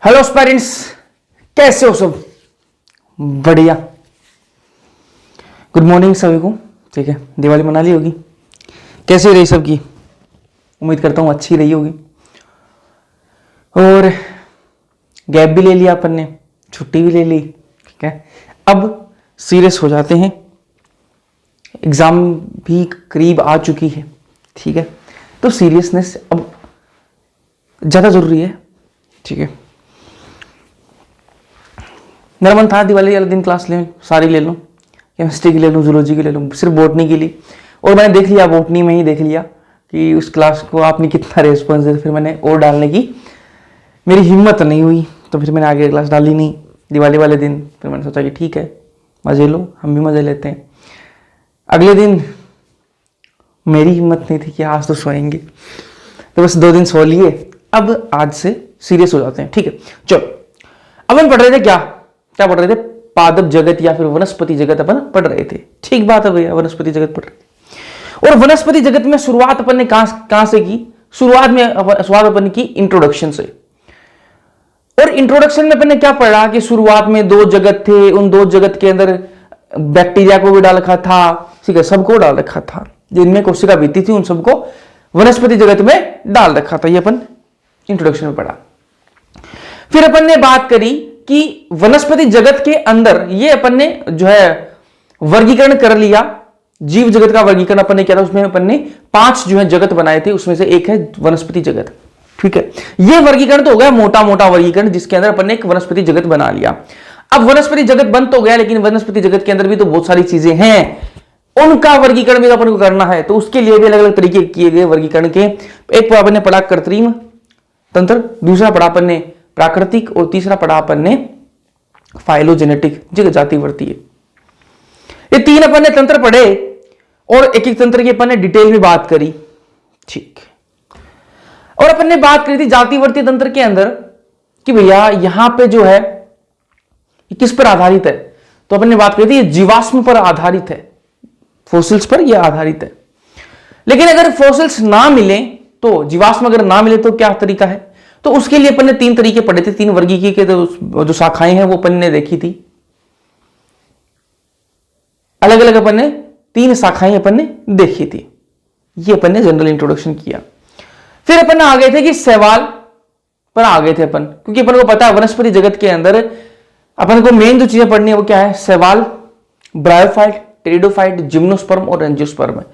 Hello parents, कैसे हो सब? बढ़िया। गुड मॉर्निंग सभी को। ठीक है, दिवाली मना ली होगी। कैसी रही सबकी? उम्मीद करता हूँ अच्छी रही होगी। और गैप भी ले लिया अपन ने, छुट्टी भी ले ली। ठीक है, अब सीरियस हो जाते हैं। एग्जाम भी करीब आ चुकी है। ठीक है, तो सीरियसनेस अब ज़्यादा ज़रूरी है। ठीक है, मेरा मन था दिवाली वाले दिन क्लास ले सारी ले लूँ, केमिस्ट्री की ले लूँ, जूलॉजी की ले लूँ, सिर्फ बॉटनी की ली। और मैंने देख लिया, बॉटनी में ही देख लिया कि उस क्लास को आपने कितना रेस्पॉन्स दिया। फिर मैंने और डालने की मेरी हिम्मत नहीं हुई, तो फिर मैंने आगे क्लास डाली नहीं दिवाली वाले दिन। फिर मैंने सोचा कि ठीक है, मज़े लो, हम भी मज़े लेते हैं। अगले दिन मेरी हिम्मत नहीं थी कि आज तो सोएंगे, तो बस 2 दिन सो लिए। अब आज से सीरियस हो जाते हैं। ठीक है, चलो। अब हम पढ़ रहे थे क्या पढ़ रहे थे? पादप जगत या फिर वनस्पति जगत अपन पढ़ रहे थे। ठीक बात है भैया, वनस्पति जगत पढ़ रहे थे। और वनस्पति जगत में शुरुआत अपन ने कहां से की? शुरुआत अपन की इंट्रोडक्शन से। और इंट्रोडक्शन में अपन ने क्या पढ़ा कि शुरुआत में 2 जगत थे, उन 2 जगत के अंदर बैक्टीरिया को भी डाल रखा था। ठीक है, सबको डाल रखा था, जिनमें कोशिका बीती थी उन सबको वनस्पति जगत में डाल रखा था। ये अपन इंट्रोडक्शन में पढ़ा। फिर अपन ने बात करी कि वनस्पति जगत के अंदर ये अपन ने जो है वर्गीकरण कर लिया। जीव जगत का वर्गीकरण अपन ने किया था, उसमें अपन ने 5 जो है जगत बनाए थे, उसमें से एक है वनस्पति जगत। ठीक है, ये वर्गीकरण तो हो गया मोटा मोटा वर्गीकरण, जिसके अंदर अपन ने एक वनस्पति जगत बना लिया। अब वनस्पति जगत बन तो गया, लेकिन वनस्पति जगत के अंदर भी तो बहुत सारी चीजें हैं, उनका वर्गीकरण भी तो अपन को करना है। तो उसके लिए भी अलग अलग तरीके किए गए वर्गीकरण के। एक अपन ने पढ़ा कृत्रिम तंत्र, दूसरा पढ़ा अपन ने प्राकृतिक, और तीसरा पढ़ा अपन ने फाइलोजेनेटिक, जातिवर्तीय। ये 3 अपन ने तंत्र पढ़े और एक एक तंत्र की अपन ने डिटेल में बात करी। ठीक, और अपन ने बात करी थी जातिवर्तीय तंत्र के अंदर कि भैया यहां पे जो है किस पर आधारित है। तो अपन ने बात करी थी ये जीवाश्म पर आधारित है, फॉसिल्स पर यह आधारित है। लेकिन अगर फॉसिल्स ना मिले, तो जीवाश्म अगर ना मिले तो क्या तरीका है? तो उसके लिए अपन ने 3 तरीके पढ़े थे, 3 वर्गीकी के जो शाखाएं हैं वो अपन ने देखी थी। अलग अलग अपन ने 3 शाखाएं अपन ने देखी थी। ये अपन ने जनरल इंट्रोडक्शन किया। फिर अपन आ गए थे कि सवाल पर आ गए थे अपन, क्योंकि अपन को पता है वनस्पति जगत के अंदर अपन को मेन जो चीजें पढ़नी है वो क्या है? सवाल, ब्रायोफाइट, टेरिडोफाइट, जिम्नोस्पर्म और एंजियोस्पर्म है।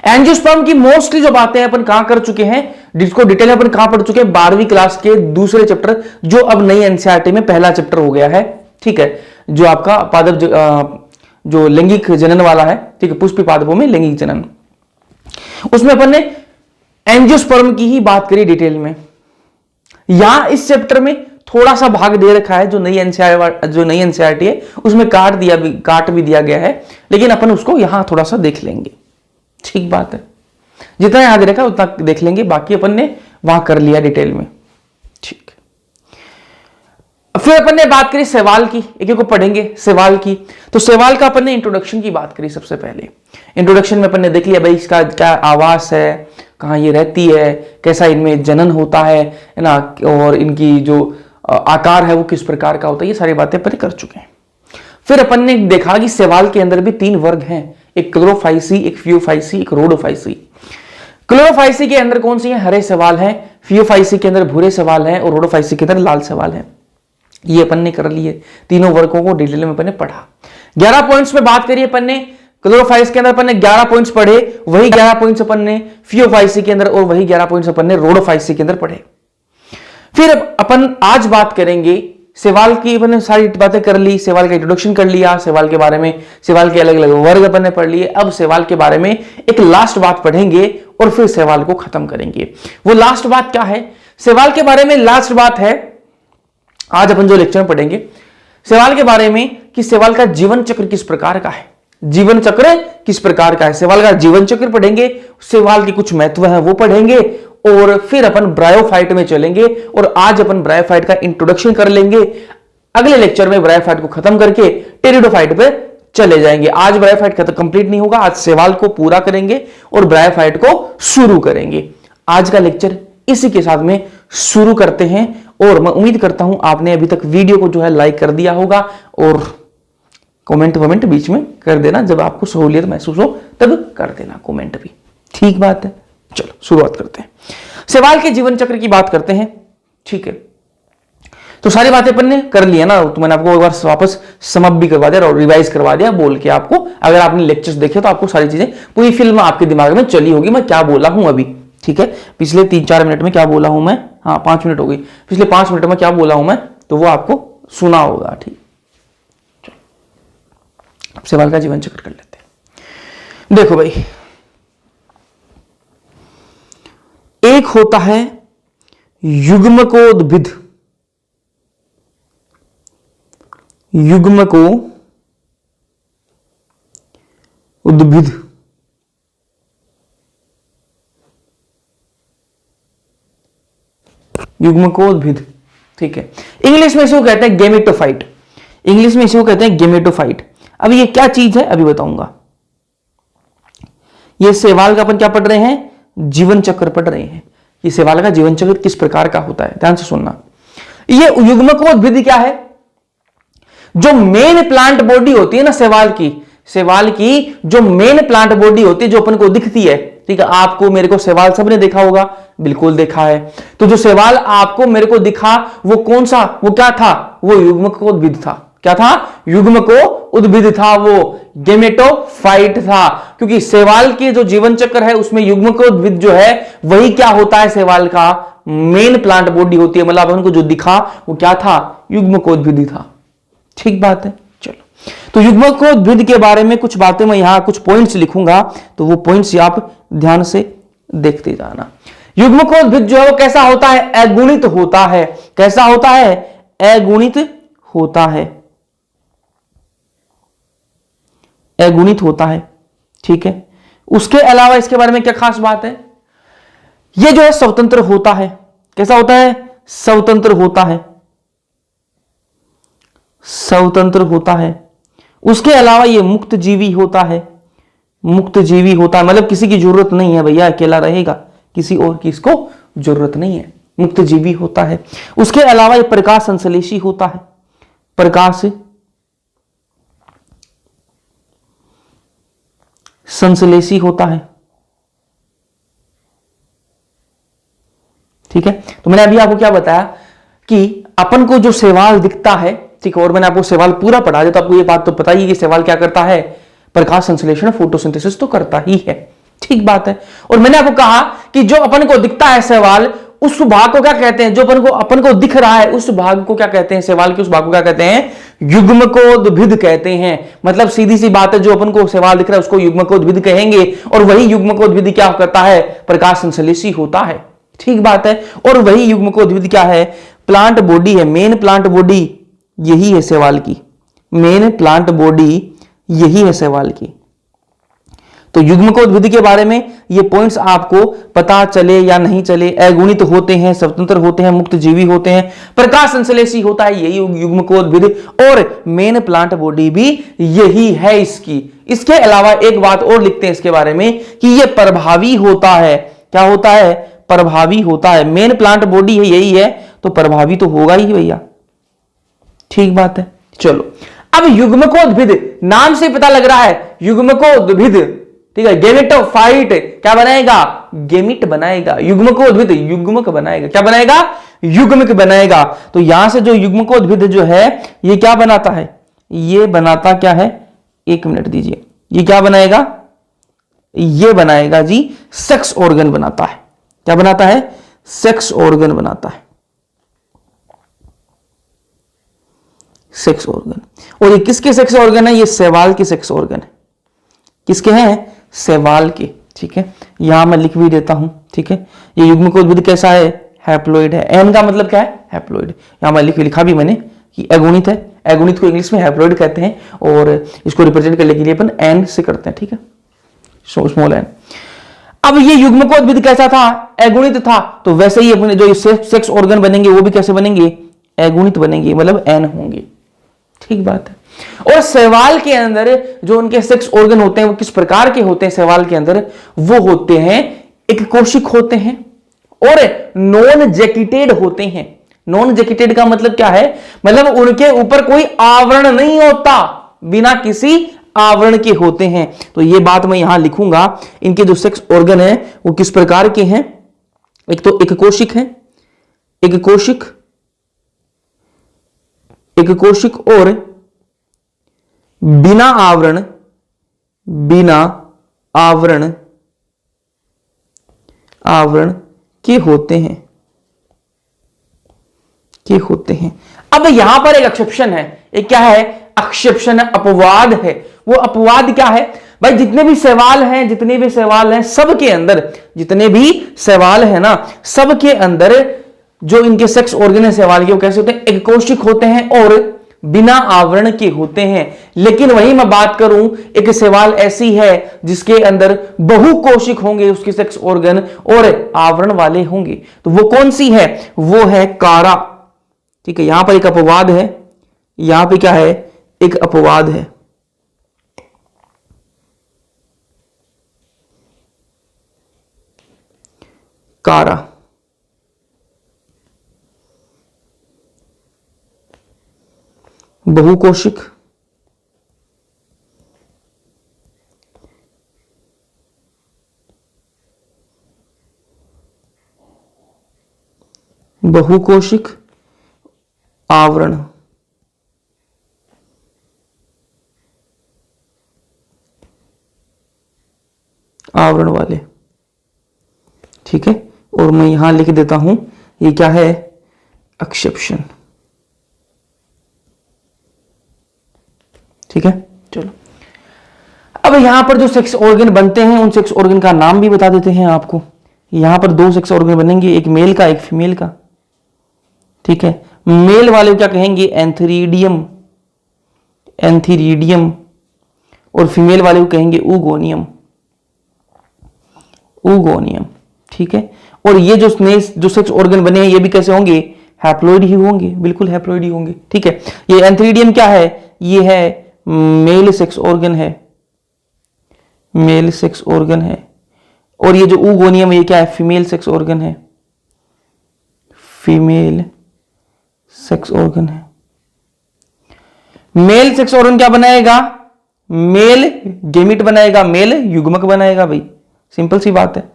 एंजियोस्पर्म की मोस्टली जो बातें अपन कहां कर चुके हैं, जिसको डिटेल में अपन कहां पढ़ चुके हैं? 12वीं क्लास के दूसरे चैप्टर, जो अब नई एनसीईआरटी में पहला चैप्टर हो गया है। ठीक है, जो आपका पादप जो लैंगिक जनन वाला है। ठीक है, पुष्पी पादपों में लैंगिक जनन, उसमें अपन ने एंजियोस्पर्म की ही बात करी डिटेल में। यहां इस चैप्टर में थोड़ा सा भाग दे रखा है, जो नई एनसीईआरटी है उसमें काट भी दिया गया है, लेकिन अपन उसको यहां थोड़ा सा देख लेंगे। ठीक बात है, जितना याद रखा उतना देख लेंगे, बाकी अपन ने वहां कर लिया डिटेल में। ठीक, फिर अपन ने बात करी सवाल की, एक एक को पढ़ेंगे सवाल की। तो सवाल का अपन ने इंट्रोडक्शन की बात करी। सबसे पहले इंट्रोडक्शन में अपन ने देख लिया भाई इसका क्या आवास है, कहां ये रहती है, कैसा इनमें जनन होता है ना, और इनकी जो आकार है वो किस प्रकार का होता है, ये सारी बातें अपन कर चुके हैं। फिर अपन ने देखा कि सवाल के अंदर भी 3 वर्ग हैं, एक क्लोरोफाइसी, एक फियोफाइसी, एक रोडोफाइसी। क्लोरोफाइसी के अंदर कौन सी है? हरे सवाल हैं। फियोफाइसी के अंदर भूरे सवाल हैं, और रोडोफाइसी के अंदर लाल सवाल हैं। ये अपन ने कर लिए, तीनों वर्गों को डिटेल में अपन ने पढ़ा। 11 पॉइंट्स में बात करिए अपन ने। क्लोरोफाइस के अंदर अपन ने 11 पॉइंट्स पढ़े, वही 11 पॉइंट्स अपन ने फियोफाइसी के अंदर, और वही 11 पॉइंट्स अपन ने रोडोफाइसी के अंदर पढ़े। फिर अपन आज बात करेंगे सवाल की। अपन ने सारी बातें कर ली, सवाल का इंट्रोडक्शन कर लिया, सवाल के बारे में, सवाल के अलग अलग वर्ग अपन ने पढ़ लिए। अब सवाल के बारे में एक लास्ट बात पढ़ेंगे और फिर सवाल को खत्म करेंगे। वो लास्ट बात क्या है? सवाल के बारे में लास्ट बात है आज अपन जो लेक्चर में पढ़ेंगे सवाल के बारे में, कि सवाल का जीवन चक्र किस प्रकार का है। जीवन चक्र किस प्रकार का है, सवाल का जीवन चक्र पढ़ेंगे, सवाल के कुछ महत्व है वो पढ़ेंगे, और फिर अपन ब्रायोफाइट में चलेंगे। और आज अपन ब्रायोफाइट का इंट्रोडक्शन कर लेंगे, अगले लेक्चर में ब्रायोफाइट को खत्म करके टेरिडोफाइट पे चले जाएंगे। आज ब्रायोफाइट कंप्लीट नहीं होगा, आज सवाल को पूरा करेंगे और ब्रायोफाइट को शुरू करेंगे। आज का लेक्चर इसी के साथ में शुरू करते हैं। और मैं उम्मीद करता हूं आपने अभी तक वीडियो को जो है लाइक कर दिया होगा और कमेंट बीच में कर देना, जब आपको सहूलियत महसूस हो तब कर देना कमेंट भी, ठीक बात है। चलो शुरुआत करते हैं, सेवाल के जीवन चक्र की बात करते हैं, ठीक है। तो सारी बातें अपन ने कर लिया ना, तो मैंने आपको एक बार वापस समअप भी करवा दिया और रिवाइज करवा दिया बोल के आपको। अगर आपने लेक्चर्स देखे तो आपको सारी चीजें, पूरी फिल्म आपके दिमाग में चली होगी मैं क्या बोला हूं अभी, ठीक है। पिछले 3-4 मिनट में क्या बोला हूं मैं, हाँ 5 मिनट हो गई, पिछले 5 मिनट में क्या बोला हूं मैं, तो वो आपको सुना होगा, ठीक। अब सेवाल का जीवन चक्र कर लेते हैं। देखो भाई, एक होता है युग्मकोद्भिद, युग्मको उद्भिद, युग्मकोद्भिद, ठीक है। इंग्लिश में इसको कहते हैं गेमेटोफाइट, इंग्लिश में इसको कहते हैं गेमेटोफाइट। अब ये क्या चीज है अभी बताऊंगा। ये सेवाल का अपन क्या पढ़ रहे हैं, जीवन चक्र पढ़ रहे हैं। ये सेवाल का जीवन चक्र किस प्रकार का होता है, ध्यान से सुनना। ये युग्मकोद्भिद क्या है, जो मेन प्लांट बॉडी होती है ना सेवाल की जो मेन प्लांट बॉडी होती है, जो अपन को दिखती है, ठीक है। आपको मेरे को सेवाल सबने देखा होगा, बिल्कुल देखा है। तो जो सेवाल आपको मेरे को दिखा वो कौन सा, वो क्या था, वो युग्मकोद्भिद था। क्या था, युग्मको उद्भिद था, वो गेमेटोफाइट था। क्योंकि सेवाल के जो जीवन चक्र है उसमें युग्मकोद्भिद जो है वही क्या होता है, सेवाल का मेन प्लांट बॉडी होती है। मतलब उनको जो दिखा वो क्या था, युग्मकोद्भिद था, ठीक बात है। चलो, तो युग्मकोद्भिद के बारे में कुछ बातें मैं यहां कुछ पॉइंट्स लिखूंगा, तो वो पॉइंट्स आप ध्यान से देखते जाना। युग्मकोद्भिद जो है वो कैसा होता है, अगुणित होता है। कैसा होता है, अगुणित होता है, अगुणित होता है, ठीक है। उसके अलावा इसके बारे में क्या खास बात है, ये जो है स्वतंत्र होता है। कैसा होता है, स्वतंत्र होता है, स्वतंत्र होता है। उसके अलावा ये मुक्त जीवी होता है, मुक्त जीवी होता है, मतलब किसी की जरूरत नहीं है भैया, अकेला रहेगा, किसी और की इसको जरूरत नहीं है, मुक्त जीवी होता है। उसके अलावा ये प्रकाश संश्लेषी होता है, प्रकाश संश्लेषी होता है, ठीक है। तो मैंने अभी आपको क्या बताया कि अपन को जो सेवाल दिखता है, ठीक है, और मैंने आपको सेवाल पूरा पढ़ा दिया, तो आपको ये बात तो पता ही है कि सेवाल क्या करता है, प्रकाश संश्लेषण, फोटोसिंथेसिस तो करता ही है, ठीक बात है। और मैंने आपको कहा कि जो अपन को दिखता है सेवाल, उस भाग को क्या कहते हैं, जो अपन को दिख रहा है उस भाग को क्या कहते हैं, सेवाल के उस भाग को क्या कहते हैं, युग्मकोद्भिद कहते हैं। मतलब सीधी सी बात है, जो अपन को सेवाल दिख रहा है उसको युग्मकोद्भिद कहेंगे, और वही युग्मकोद्भिद क्या करता है, प्रकाश संश्लेषी होता है, ठीक बात है। और वही युग्मकोद्भिद क्या है, प्लांट बॉडी है, मेन प्लांट बॉडी यही है सेवाल की, मेन प्लांट बॉडी यही है सेवाल की। तो युग्मकोद्भिद के बारे में ये पॉइंट्स आपको पता चले या नहीं चले, अगुणित होते हैं, स्वतंत्र होते हैं, मुक्त जीवी होते हैं, प्रकाश संश्लेषी होता है यही युग्मकोद्भिद, और मेन प्लांट बॉडी भी यही है इसकी। इसके अलावा एक बात और लिखते हैं इसके बारे में कि ये प्रभावी होता है। क्या होता है, प्रभावी होता है। मेन प्लांट बॉडी है यही है, तो प्रभावी तो होगा ही भैया, ठीक बात है। चलो, अब युग्मकोद्भिद नाम से पता लग रहा है, युग्मकोद्भिद, ठीक है, गेमेटोफाइट क्या बनाएगा, गेमिट बनाएगा। युग्मकोद्भिद युग्मक बनाएगा, क्या बनाएगा, युग्मक बनाएगा। तो यहां से जो युग्मकोद्भिद जो है ये क्या बनाता है, ये बनाता क्या है, 1 मिनट दीजिए, ये क्या बनाएगा, ये बनाएगा जी सेक्स ऑर्गन बनाता है। क्या बनाता है, सेक्स ऑर्गन बनाता है, सेक्स ऑर्गन। और ये किसके सेक्स ऑर्गन है, ये सेवाल के सेक्स ऑर्गन है। किसके हैं, सेवाल के, ठीक है। यहां मैं लिख भी देता हूं, ठीक है। ये युग्मकोद्भिद कैसा है, हैप्लॉइड है। एन का मतलब क्या है, हैप्लॉइड। यहां मैं लिखा भी मैंने कि अगुणित है, अगुणित को इंग्लिश में हैप्लॉइड कहते हैं, और इसको रिप्रेजेंट करने के लिए अपन एन से करते हैं, ठीक है, स्मॉल एन। अब ये युग्मकोद्भिद कैसा था, अगुणित था, तो वैसे ही अपने जो सेक्स ऑर्गन बनेंगे वो भी कैसे बनेंगे, अगुणित बनेंगे, मतलब एन होंगे, ठीक बात है। और सेवाल के अंदर जो उनके सेक्स ऑर्गन होते हैं वो किस प्रकार के होते हैं, सेवाल के अंदर वो होते हैं एक कोशिक होते हैं, और नॉन जैकेटेड होते हैं। नॉन जैकेटेड का मतलब क्या है, मतलब उनके ऊपर कोई आवरण नहीं होता, बिना किसी आवरण के होते हैं। तो ये बात मैं यहां लिखूंगा। इनके जो सेक्स ऑर्गन है वो किस प्रकार के हैं, एक तो एक कोशिक है, एक कोशिक, एक कोशिक और बिना आवरण, बिना आवरण, आवरण के होते हैं, के होते हैं। अब यहां पर एक एक्सेप्शन है, एक क्या है, एक्सेप्शन है, अपवाद है। वो अपवाद क्या है भाई, जितने भी सवाल हैं, जितने भी सवाल हैं सबके अंदर, जितने भी सवाल है ना सबके अंदर जो इनके सेक्स ऑर्गन है सवाल के, वो कैसे होते हैं, एक कोशिक होते हैं और बिना आवरण के होते हैं। लेकिन वही मैं बात करूं, एक सवाल ऐसी है जिसके अंदर बहुकोशिक होंगे उसके सेक्स ऑर्गन और आवरण वाले होंगे, तो वो कौन सी है, वो है कारा। ठीक है, यहां पर एक अपवाद है, यहां पे क्या है, एक अपवाद है। कारा, बहुकोशिक, बहुकोशिक आवरण, आवरण वाले। ठीक है, और मैं यहां लिख देता हूं, ये क्या है, एक्सेप्शन। ठीक है, चलो अब यहां पर जो सेक्स ऑर्गन बनते हैं उन सेक्स ऑर्गन का नाम भी बता देते हैं आपको। यहां पर दो सेक्स ऑर्गन बनेंगे, एक मेल का एक फीमेल का। ठीक है, मेल वाले को क्या कहेंगे, एंथीरिडियम, एंथीरिडियम, और फीमेल वाले को कहेंगे ऊगोनियम, ऊगोनियम। ठीक है, और ये जो सेक्स ऑर्गन बने हैं ये भी कैसे होंगे, हैप्लॉइड ही होंगे, बिल्कुल हैप्लॉइड ही होंगे। ठीक है, ये एंथीरिडियम क्या है, ये है मेल सेक्स ऑर्गन है, मेल सेक्स ऑर्गन है। और ये जो ऊगोनियम है ये क्या है, फीमेल सेक्स ऑर्गन है, फीमेल सेक्स ऑर्गन है। मेल सेक्स ऑर्गन क्या बनाएगा, मेल गेमिट बनाएगा, मेल युग्मक बनाएगा। भाई सिंपल सी बात है,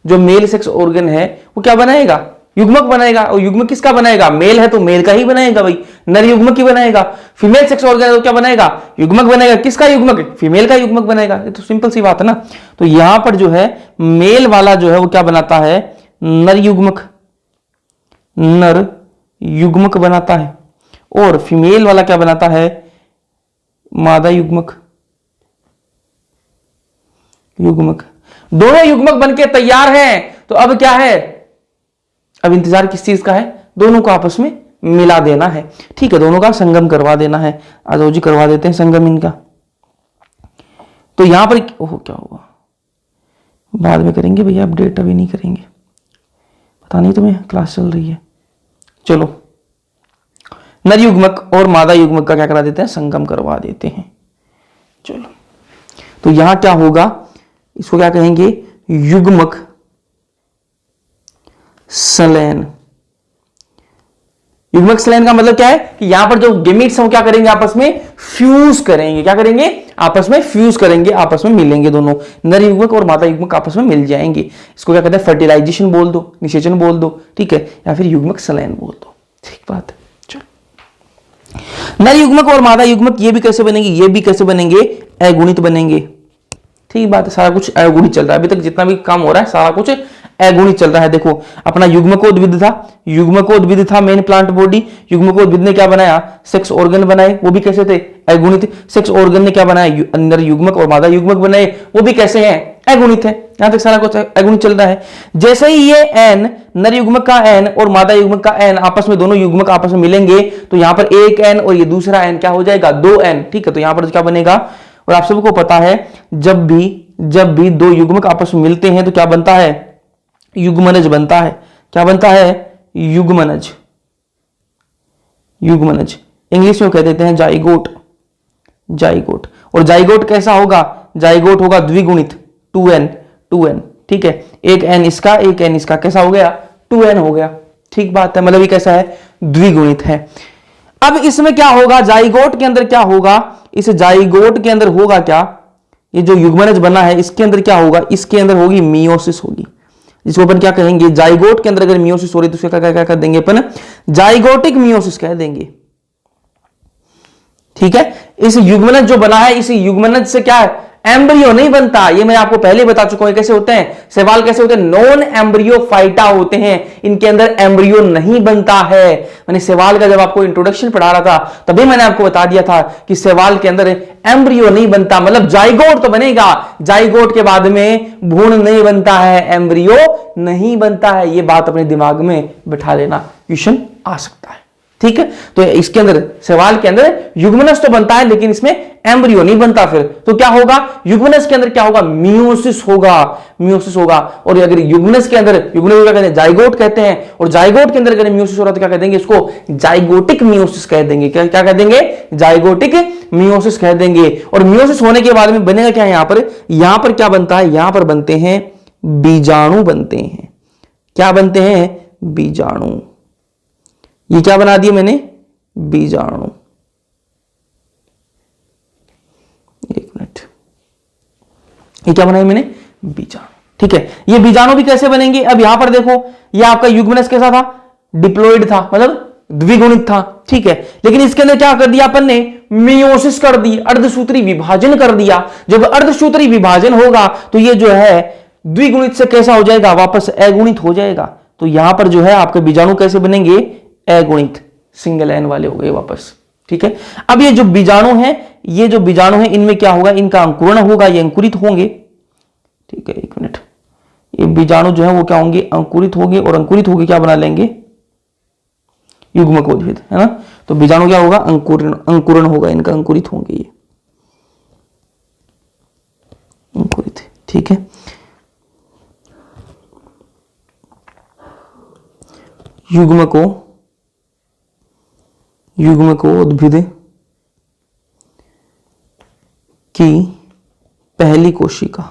जो मेल सेक्स ऑर्गन है वो क्या बनाएगा, युग्मक बनाएगा। और युग्मक किसका बनाएगा, मेल है तो मेल का ही बनाएगा भाई, नर युग्मक ही बनाएगा। फीमेल सेक्स ऑर्गन है तो क्या बनाएगा, युग्मक बनेगा। किसका युग्मक, फीमेल का युग्मक बनेगा। ये तो सिंपल सी बात है ना। तो यहां पर जो है मेल वाला जो है वो क्या बनाता है, नर युग्मक, नर युग्मक बनाता है, और फीमेल वाला क्या बनाता है, मादा युग्मक, युग्मक। दोनों युग्मक बनके तैयार हैं। तो अब क्या है, अब इंतजार किस चीज का है, दोनों को आपस में मिला देना है। ठीक है, दोनों का संगम करवा देना है। आज जी करवा देते हैं संगम इनका। तो यहां पर ओह क्या हुआ, बाद में करेंगे भैया अपडेट, अभी नहीं करेंगे, पता नहीं तुम्हें, क्लास चल रही है। चलो, नर युग्मक और मादा युग्मक का क्या करा देते हैं, संगम करवा देते हैं। चलो, तो यहां क्या होगा, इसको क्या कहेंगे, युग्मक संलयन। युग्मक संलयन का मतलब क्या है कि यहां पर जो गेमीट्स हैं वो क्या करेंगे, आपस में फ्यूज करेंगे। क्या करेंगे, आपस में फ्यूज करेंगे, आपस में मिलेंगे। दोनों नर युग्मक और मादा युग्मक आपस में मिल जाएंगे। इसको क्या कहते हैं, फर्टिलाइजेशन बोल दो, निषेचन बोल दो। ठीक है, या फिर युग्मक संलयन बोल दो। ठीक बात है। चलो, नर युग्मक और मादा युग्मक ये भी कैसे बनेंगे, ये भी कैसे बनेंगे, अगुणित बनेंगे। ठीक बात है, सारा कुछ अगुणित चल रहा है। अभी तक जितना भी काम हो रहा है सारा कुछ अगुणित चल रहा है। देखो, अपना युग्मकोद्भिद था, युग्मकोद्भिद था मेन प्लांट बॉडी। युग्मकोद्भिद ने क्या बनाया, सेक्स ऑर्गन बनाए, वो भी कैसे थे, अगुणित। सेक्स ऑर्गन ने क्या बनाया, नर युग्मक और मादा युग्मक बनाए, वो भी कैसे हैं, अगुणित है। यहां तक सारा कुछ अगुणित चल रहा है। जैसे ही ये एन, नर युग्मक का एन और मादा युग्मक का एन, आपस में दोनों युग्मक आपस में मिलेंगे, तो यहां पर एक एन और ये दूसरा एन क्या हो जाएगा, 2n। ठीक है, तो यहां पर क्या बनेगा, और आप सबको पता है जब भी दो युग्मक आपस में मिलते हैं तो क्या बनता है, युग्मनज बनता है। क्या बनता है, युग्मनज, युग्मनज। इंग्लिश में कह देते हैं जाइगोट, जाइगोट। और जाइगोट कैसा होगा, जाइगोट होगा द्विगुणित, 2n, 2n। ठीक है, एक n इसका, एक n इसका, कैसा हो गया, 2n हो गया। ठीक बात है, मतलब ये कैसा है, द्विगुणित है। अब इसमें क्या होगा, जाइगोट के अंदर क्या होगा, इस जाइगोट के अंदर होगा क्या, ये जो युग्मनज बना है इसके अंदर क्या होगा, इसके अंदर होगी मियोसिस होगी, जिसको अपन क्या कहेंगे, जाइगोट के अंदर अगर मियोसिस हो रही है तो उसका क्या कर देंगे अपन, जाइगोटिक मियोसिस कह देंगे। ठीक है, इस युग्मनज जो बना है, इस युग्मनज से क्या है, एम्ब्रियो नहीं बनता। ये मैं आपको पहले बता चुका हूं कैसे होते हैं सवाल, कैसे होते हैं, नॉन एम्ब्रियो फाइटा होते हैं, इनके अंदर एम्ब्रियो नहीं बनता है। मैंने सवाल का जब आपको इंट्रोडक्शन पढ़ा रहा था तभी मैंने आपको बता दिया था कि सवाल के अंदर एम्ब्रियो नहीं बनता, मतलब जाइगोट तो बनेगा, जाइगोट के बाद में भ्रूण नहीं बनता है, एम्ब्रियो नहीं बनता है। ये बात अपने दिमाग में बिठा लेना, क्वेश्चन आ सकता है। ठीक है, तो इसके अंदर सवाल के अंदर युग्मनज तो बनता है लेकिन इसमें एम्ब्रियो नहीं बनता, फिर तो क्या होगा, युग्मनज के अंदर क्या होगा, मियोसिस होगा, मियोसिस होगा। और अगर युग्मनज के अंदर, युग्मनज क्या कहते हैं, जाइगोट कहते हैं, और जाइगोट के अंदर अगर मियोसिस हो रहा तो क्या कह देंगे, इसको जाइगोटिक मियोसिस कह देंगे। क्या क्या कह देंगे, जाइगोटिक मियोसिस कह देंगे। और मियोसिस होने के बाद में बनेगा क्या, यहां पर क्या बनता है, यहां पर बनते हैं बीजाणु बनते हैं। क्या बनते हैं, बीजाणु। ये क्या बना दिया मैंने, बीजाणु। एक मिनट, ये क्या बनाया मैंने, बीजाणु। ठीक है, ये बीजाणु भी कैसे बनेंगे, अब यहां पर देखो, ये आपका युग्मनज कैसा था, डिप्लॉइड था, मतलब द्विगुणित था। ठीक है, लेकिन इसके अंदर क्या कर दिया अपन ने, मियोसिस कर दी, अर्धसूत्री विभाजन कर दिया। जब अर्धसूत्री विभाजन होगा तो ये जो है द्विगुणित से कैसा हो जाएगा, वापस अगुणित हो जाएगा। तो यहां पर जो है आपके बीजाणु कैसे बनेंगे, अगुणित, सिंगल एन वाले हो गए वापस। ठीक है, अब ये जो बीजाणु है, ये जो बीजाणु है, इनमें क्या होगा, इनका अंकुरण होगा, ये अंकुरित होंगे। ठीक है, एक मिनट, ये बीजाणु जो है वो क्या होंगे, अंकुरित होंगे, और अंकुरित होकर क्या बना लेंगे, युग्मकोद्भिद, है ना। तो बीजाणु क्या होगा, अंकुरण, अंकुरण होगा इनका, अंकुरित होंगे ये, अंकुरित। ठीक है, युग्मकोद्भिद की पहली कोशिका,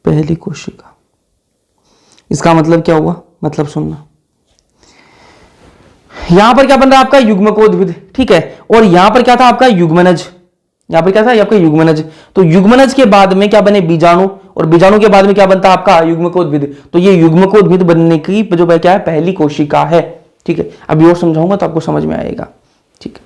पहली कोशिका, इसका मतलब क्या हुआ, मतलब सुनना, यहां पर क्या बन रहा है आपका, युग्मकोद्भिद। ठीक है, और यहां पर क्या था आपका, युग्मनज, यहां पर क्या था आपका, युग्मनज। तो युग्मनज के बाद में क्या बने, बीजाणु, और बीजाणु के बाद में क्या बनता है आपका, युग्मकोद्भिद। तो ये युग्मकोद्भिद बनने की जो क्या है, पहली कोशिका है। ठीक है, अभी और समझाऊंगा तो आपको समझ में आएगा। ठीक है,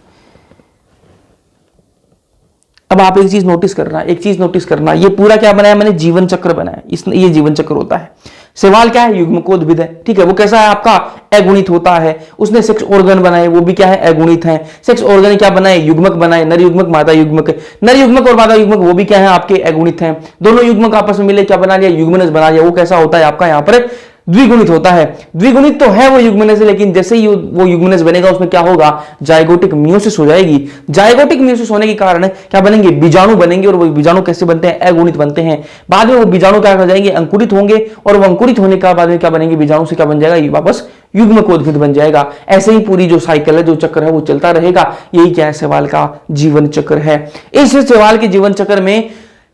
अब आप एक चीज नोटिस करना, एक चीज नोटिस करना, ये पूरा क्या बनाया मैंने, जीवन चक्र बनाया। ये जीवन चक्र होता है। सवाल क्या है, युग्मकोद्भिद है। ठीक है, वो कैसा है आपका, अगुणित होता है। उसने सेक्स ऑर्गन बनाए, वो भी क्या है, अगुणित है। सेक्स ऑर्गन क्या बनाए, युग्मक बनाए, नर युग्मक, मादा युग्मक। नर युग्मक और मादा युग्मक वो भी क्या है आपके, अगुणित हैं। दोनों युग्मक आपस में मिले क्या बना लिया, युग्मनज बना लिया। वो कैसा होता है आपका, यहाँ पर द्विगुणित होता है। द्विगुणित तो है वो युग्मनज, लेकिन जैसे ही वो युग्मनज बनेगा उसमें क्या होगा, जाइगोटिक मियोसिस हो जाएगी। जाइगोटिक मियोसिस होने के कारण क्या बनेंगे, बीजाणु बनेंगे। और वो बीजाणु कैसे बनते हैं, अगुणित बनते हैं। बाद में वो बीजाणु क्या कर जाएंगे, अंकुरित होंगे, और वो अंकुरित होने के बाद में क्या बनेंगे, बीजाणु से क्या बन जाएगा, वापस युग्मकोद्भिद बन जाएगा। ऐसे ही पूरी जो साइकिल है, जो चक्र है, वो चलता रहेगा। यही क्या है, सवाल का जीवन चक्र है। इस सवाल के जीवन चक्र में